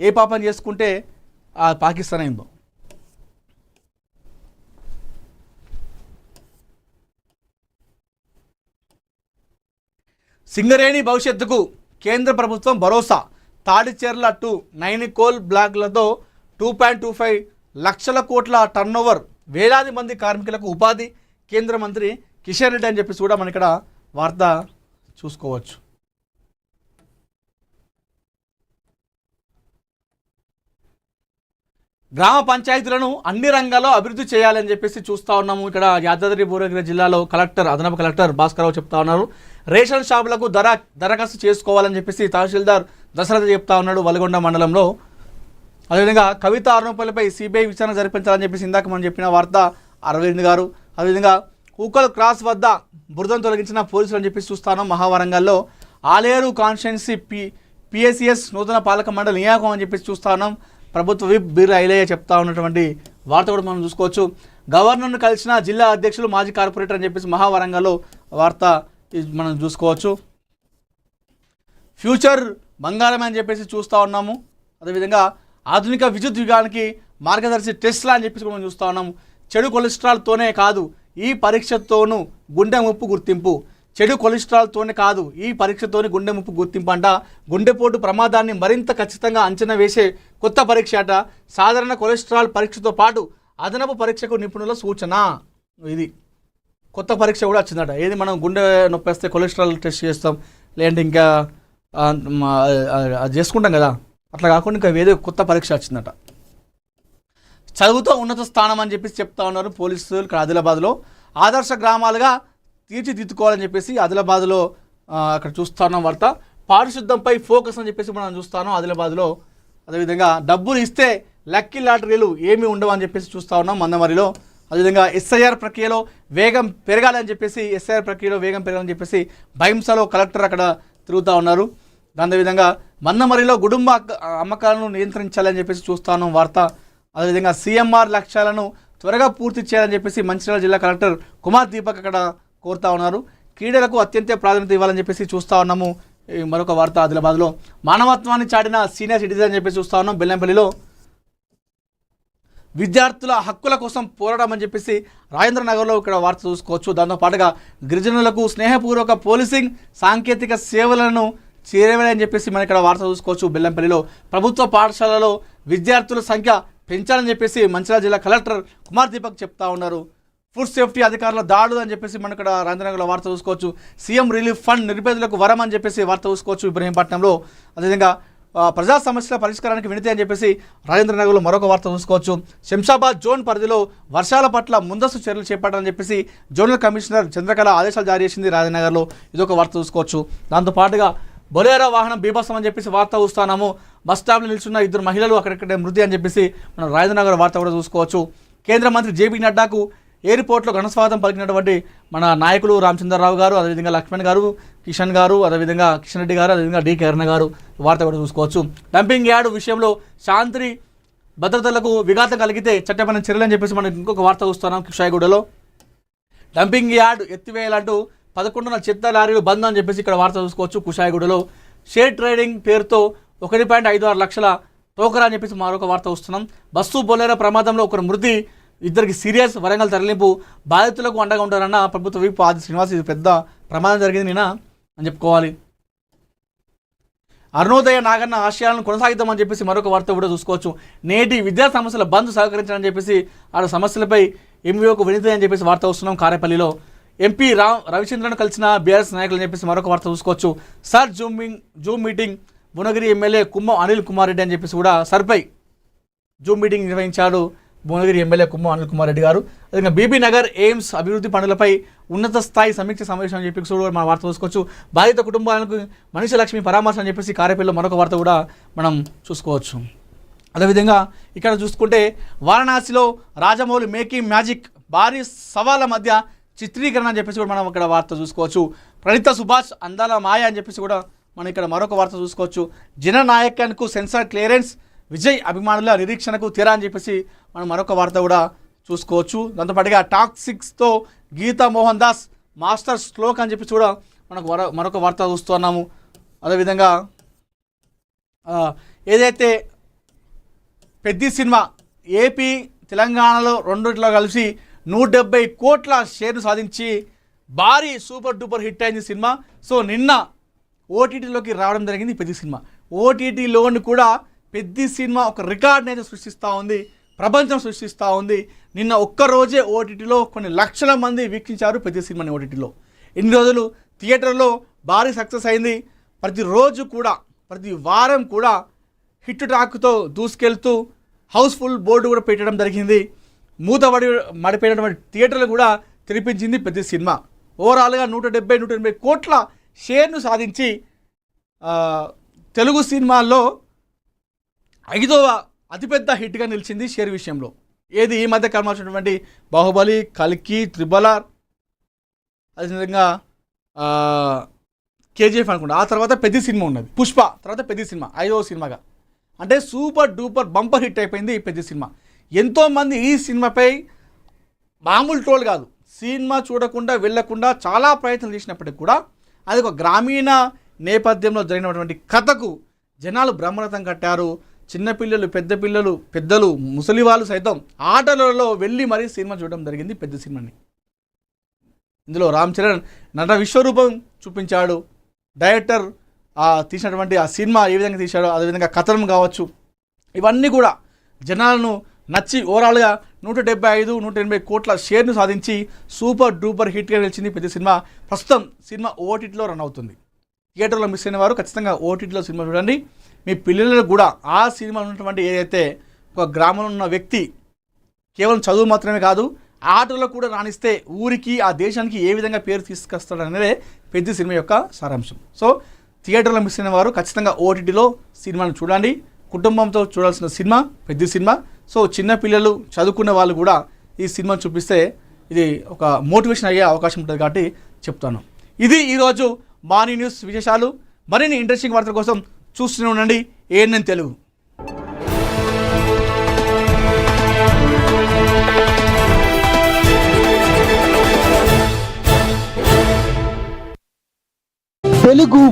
ఏ పాపం చేసుకుంటే ఆ పాకిస్తాన్ అయిందో. సింగరేణి భవిష్యత్తుకు కేంద్ర ప్రభుత్వం భరోసా. తాడిచెర్ల టు నైనికోల్ బ్లాక్లతో 2.25 లక్షల కోట్ల టర్నోవర్, వేలాది మంది కార్మికులకు ఉపాధి. కేంద్ర మంత్రి కిషన్ రెడ్డి అని చెప్పేసి కూడా మనం ఇక్కడ వార్త చూసుకోవచ్చు. గ్రామ పంచాయతీలను అన్ని రంగాల్లో అభివృద్ధి చేయాలని చెప్పేసి చూస్తూ ఉన్నాము. ఇక్కడ యాదాద్రి భువనగిరి జిల్లాలో అదనపు కలెక్టర్ భాస్కరరావు చెప్తా ఉన్నారు. రేషన్ షాపులకు దరఖాస్తు చేసుకోవాలని చెప్పేసి తహసీల్దార్ దశరథ చెప్తా ఉన్నాడు వలిగొండ మండలంలో. అదేవిధంగా కవిత ఆరోపణలపై సిబిఐ విచారణ జరిపించాలని చెప్పేసి ఇందాక మనం చెప్పిన వార్త అరవింద్ గారు. అదేవిధంగా కూకల్ క్రాస్ వద్ద బురదను తొలగించిన పోలీసులు అని చెప్పేసి చూస్తాను. మహావరంగల్లో ఆలేరు కాన్స్టిట్యున్సీ పిఎస్సిఎస్ నూతన పాలక మండలి నియామకం అని చెప్పేసి చూస్తా ఉన్నాం. ప్రభుత్వ విప్ బీర్ ఐలయ్య చెప్తా ఉన్నటువంటి వార్త కూడా మనం చూసుకోవచ్చు. గవర్నర్ను కలిసిన జిల్లా అధ్యక్షులు మాజీ కార్పొరేటర్ అని చెప్పేసి మహావరంగల్లో వార్త మనం చూసుకోవచ్చు. ఫ్యూచర్ బంగారం అని చెప్పేసి చూస్తూ ఉన్నాము. అదేవిధంగా ఆధునిక విద్యుత్ యుగానికి మార్గదర్శి టెస్లా అని చెప్పేసి మనం చూస్తూ ఉన్నాము. చెడు కొలెస్ట్రాల్తోనే కాదు ఈ పరీక్షతోనూ గుండె ముప్పు గుర్తింపు. చెడు కొలెస్ట్రాల్తోనే కాదు ఈ పరీక్షతోని గుండె ముప్పు గుర్తింపు అంట. గుండెపోటు ప్రమాదాన్ని మరింత ఖచ్చితంగా అంచనా వేసే కొత్త పరీక్ష అట. సాధారణ కొలెస్ట్రాల్ పరీక్షతో పాటు అదనపు పరీక్షకు నిపుణుల సూచన. ఇది కొత్త పరీక్ష కూడా వచ్చిందట. ఏది మనం గుండె నొప్పి వస్తే కొలెస్ట్రాల్ టెస్ట్ చేస్తాం, లేదంటే ఇంకా అది చేసుకుంటాం కదా, అట్లా కాకుండా ఇంకా ఏదో కొత్త పరీక్ష వచ్చిందట. చదువుతో ఉన్నత స్థానం అని చెప్పేసి చెప్తా ఉన్నారు పోలీసులు. ఇక్కడ ఆదిలాబాద్లో ఆదర్శ గ్రామాలుగా తీర్చిదిద్దుకోవాలని చెప్పేసి ఆదిలాబాద్లో అక్కడ చూస్తున్నాం వార్త. పారిశుద్ధంపై ఫోకస్ అని చెప్పేసి మనం చూస్తాను ఆదిలాబాద్లో. అదేవిధంగా డబ్బులు ఇస్తే లక్కీ లాటరీలు ఏమీ ఉండవు అని చెప్పేసి చూస్తూ ఉన్నాం మందమరిలో. అదేవిధంగా ఎస్ఐఆర్ ప్రక్రియలో వేగం పెరగాలని చెప్పేసి భైంసలో కలెక్టర్ అక్కడ తిరుగుతూ ఉన్నారు. అదేవిధంగా మందమరిలో కుటుంబ అమ్మకాలను నియంత్రించాలని చెప్పేసి చూస్తాను వార్త. అదేవిధంగా సిఎంఆర్ లక్ష్యాలను త్వరగా పూర్తి చేయాలని చెప్పేసి మంచిర్యాల జిల్లా కలెక్టర్ కుమార్ దీపక్ అక్కడ కోరుతా ఉన్నారు. క్రీడలకు అత్యంత ప్రాధాన్యత ఇవ్వాలని చెప్పేసి చూస్తూ ఉన్నాము. మరొక వార్త ఆదిలాబాద్లో మానవత్వాన్ని చాటిన సీనియర్ సిటిజన్ అని చెప్పేసి చూస్తూ ఉన్నాం. బెల్లంపల్లిలో విద్యార్థుల హక్కుల కోసం పోరాటం అని చెప్పేసి రాజేంద్రనగర్లో ఇక్కడ వార్త చూసుకోవచ్చు. దాంతోపాటుగా గిరిజనులకు స్నేహపూర్వక పోలీసింగ్ సాంకేతిక సేవలను చేరవేయాలని చెప్పేసి మనం ఇక్కడ వార్త చూసుకోవచ్చు. బెల్లంపల్లిలో ప్రభుత్వ పాఠశాలలో విద్యార్థుల సంఖ్య పెంచాలని చెప్పేసి మంచిర్యాల జిల్లా కలెక్టర్ కుమార్ దీపక్ చెప్తా ఉన్నారు. ఫుడ్ సేఫ్టీ అధికారుల దాడులు అని చెప్పేసి మనం ఇక్కడ రాజేంద్రనగర్లో వార్త చూసుకోవచ్చు. సీఎం రిలీఫ్ ఫండ్ నిరుపేదలకు వరం అని చెప్పేసి వార్త చూసుకోవచ్చు ఇబ్రహీంపట్నంలో. అదేవిధంగా ప్రజా సమస్యల పరిష్కారానికి వినతి అని చెప్పేసి రాజేంద్రనగర్లో మరొక వార్త చూసుకోవచ్చు. శంషాబాద్ జోన్ పరిధిలో వర్షాల పట్ల ముందస్తు చర్యలు చేపట్టాలని చెప్పేసి జోనల్ కమిషనర్ చంద్రకళ ఆదేశాలు జారీ చేసింది రాజేంద్రనగర్లో. ఇదొక వార్త చూసుకోవచ్చు. దాంతోపాటుగా బొలేరో వాహనం బీభత్సం అని చెప్పేసి వార్త చూస్తున్నాము. బస్ స్టాప్లో నిల్చున్న 2 మహిళలు అక్కడక్కడే మృతి అని చెప్పేసి మనం రాజేంద్రనగర్ వార్త కూడా చూసుకోవచ్చు. కేంద్ర మంత్రి జేపీ నడ్డాకు ఎయిర్పోర్ట్లో ఘనస్వాగతం పలికినటువంటి మన నాయకులు రామచంద్రరావు గారు, అదేవిధంగా లక్ష్మణ్ గారు, కిషన్ గారు, అదేవిధంగా కిషన్ రెడ్డి గారు, అదేవిధంగా డి కిరణ్ గారు వార్త కూడా చూసుకోవచ్చు. డంపింగ్ యార్డ్ విషయంలో శాంతి భద్రతలకు విఘాతం కలిగితే చట్టపరమైన చర్యలు అని చెప్పేసి మనం ఇంకొక వార్త చూస్తున్నాం. కుషాయిగూడలో డంపింగ్ యార్డ్ ఎత్తివేయాలంటూ 11 చెత్త లారీలు బంద్ అని చెప్పేసి ఇక్కడ వార్త చూసుకోవచ్చు. కుషాయిగూడలో షేర్ ట్రేడింగ్ పేరుతో 1.56 లక్షల టోకరా అని చెప్పేసి మరొక వార్త వస్తున్నాం. బస్సు బొలేరో ప్రమాదంలో ఒకరు మృతి, ఇద్దరికి సీరియస్, వరంగల్ తరలింపు, బాధితులకు అండగా ఉంటారన్న ప్రభుత్వ విప్ ఆది శ్రీనివాస్. ఇది పెద్ద ప్రమాదం జరిగింది నిన్న అని చెప్పుకోవాలి. అరుణోదయ నాగన్న ఆశయాలను కొనసాగిద్దామని చెప్పేసి మరొక వార్త కూడా చూసుకోవచ్చు. నేటి విద్యా సమస్యల బంద్ సహకరించాలని చెప్పేసి ఆ సమస్యలపై ఎంవీఓకు వినతి అని చెప్పేసి వార్త వస్తున్నాం. కారేపల్లిలో ఎంపీ రవిచంద్రను కలిసిన బీఆర్ఎస్ నాయకులు అని చెప్పేసి మరొక వార్త చూసుకోవచ్చు. Sir zoom meeting Bhuvanagiri MLA Kumbam Anil Kumar Reddy అని చెప్పేసి కూడా సర్పై జూమ్ మీటింగ్ నిర్వహించాడు భువనగిరి ఎమ్మెల్యే కుమ్మం అనిల్ కుమార్ రెడ్డి గారు. అదేవిధంగా బీబీ నగర్ ఎయిమ్స్ అభివృద్ధి పనులపై ఉన్నత స్థాయి సమీక్ష సమావేశం అని చెప్పి కూడా మనం వార్త చూసుకోవచ్చు. బాధిత కుటుంబాలకు మనిషి లక్ష్మి పరామర్శ అని చెప్పేసి కారేపల్లిలో మరొక వార్త కూడా మనం చూసుకోవచ్చు. అదేవిధంగా ఇక్కడ చూసుకుంటే వారణాసిలో రాజమౌళి మేకింగ్ మ్యాజిక్ భారీ సవాళ్ళ మధ్య చిత్రీకరణ అని చెప్పేసి కూడా మనం ఇక్కడ వార్త చూసుకోవచ్చు. ప్రణీత సుభాష్ అందాల మాయ అని చెప్పేసి కూడా మనం ఇక్కడ మరొక వార్త చూసుకోవచ్చు. జననాయకన్కు సెన్సార్ క్లియరెన్స్, విజయ్ అభిమానుల నిరీక్షణకు తీరా అని చెప్పేసి మనం మరొక వార్త కూడా చూసుకోవచ్చు. దాంతోపాటుగా టాక్సిక్స్తో గీతా మోహన్ దాస్ మాస్టర్ స్ట్రోక్ అని చెప్పి కూడా మనకు మరొక వార్త చూస్తున్నాము. అదేవిధంగా ఏదైతే పెద్ద సినిమా ఏపీ తెలంగాణలో రెండిట్లో కలిసి 170 కోట్ల షేర్ను సాధించి భారీ సూపర్ డూపర్ హిట్ అయింది సినిమా. సో నిన్న ఓటీటీలోకి రావడం జరిగింది పెద్ద సినిమా. ఓటీటీలోని కూడా పెద్ద సినిమా ఒక రికార్డ్ని అయితే సృష్టిస్తూ ఉంది, ప్రపంచం సృష్టిస్తూ ఉంది. నిన్న ఒక్కరోజే ఓటీటీలో కొన్ని లక్షల మంది వీక్షించారు పెద్ద సినిమాని ఓటీటీలో. ఇన్ని రోజులు థియేటర్లో భారీ సక్సెస్ అయింది. ప్రతిరోజు కూడా ప్రతి వారం కూడా హిట్ టాక్తో దూసుకెళ్తూ హౌస్ఫుల్ బోర్డు కూడా పెట్టడం జరిగింది. మడిపోయినటువంటి థియేటర్లు కూడా తెరిపించింది పెద్ద సినిమా. ఓవరాల్గా 170 కోట్ల షేర్ను సాధించి తెలుగు సినిమాల్లో 5వ అతిపెద్ద హిట్గా నిలిచింది షేర్ విషయంలో. ఏది ఈ మధ్య కాలంలో వచ్చినటువంటి బాహుబలి, కల్కి, త్రిబల్ ఆర్, అదేవిధంగా కేజీఎఫ్ అనుకుంటా. ఆ తర్వాత పెద్ద సినిమా ఉన్నది, పుష్ప తర్వాత పెద్ద సినిమా 5వ సినిమాగా. అంటే సూపర్ డూపర్ బంపర్ హిట్ అయిపోయింది ఈ పెద్ద సినిమా. ఎంతోమంది ఈ సినిమాపై మామూలు ట్రోల్ కాదు, సినిమా చూడకుండా వెళ్ళకుండా చాలా ప్రయత్నం చేసినప్పటికీ కూడా అది ఒక గ్రామీణ నేపథ్యంలో జరిగినటువంటి కథకు జనాలు బ్రహ్మరథం కట్టారు. చిన్నపిల్లలు, పెద్దలు, ముసలి వాళ్ళు సైతం ఆటలలో వెళ్ళి మరీ సినిమా చూడడం జరిగింది పెద్ద సినిమాని. ఇందులో రామ్ చరణ్ నట విశ్వరూపం చూపించాడు. డైరెక్టర్ తీసినటువంటి ఆ సినిమా ఏ విధంగా తీశాడో, అదేవిధంగా కథనం కావచ్చు, ఇవన్నీ కూడా జనాలను నచ్చి ఓవరాల్గా 175-180 కోట్ల షేర్ను సాధించి సూపర్ డూపర్ హిట్గా నిలిచింది పెద్ద సినిమా. ప్రస్తుతం సినిమా ఓటీటీలో రన్ అవుతుంది. థియేటర్లో మిస్ అయిన వారు ఖచ్చితంగా ఓటీటీలో సినిమా చూడండి. మీ పిల్లలకు కూడా ఆ సినిమాలో ఉన్నటువంటి ఏదైతే ఒక గ్రామంలో ఉన్న వ్యక్తి కేవలం చదువు మాత్రమే కాదు, ఆటలో కూడా రాణిస్తే ఊరికి ఆ దేశానికి ఏ విధంగా పేరు తీసుకొస్తాడనేదే పెద్ద సినిమా యొక్క సారాంశం. సో థియేటర్లో మిస్ అయిన వారు ఖచ్చితంగా ఓటీటీలో సినిమాను చూడండి. కుటుంబంతో చూడాల్సిన సినిమా పెద్ద సినిమా. సో చిన్నపిల్లలు, చదువుకున్న వాళ్ళు కూడా ఈ సినిమా చూపిస్తే ఇది ఒక మోటివేషన్ అయ్యే అవకాశం ఉంటుంది కాబట్టి చెప్తాను. ఇది ఈరోజు మార్నింగ్ న్యూస్ విశేషాలు. మరిన్ని ఇంట్రెస్టింగ్ వార్తల కోసం చూస్తూనే ఉండండి ANN తెలుగు. తెలుగు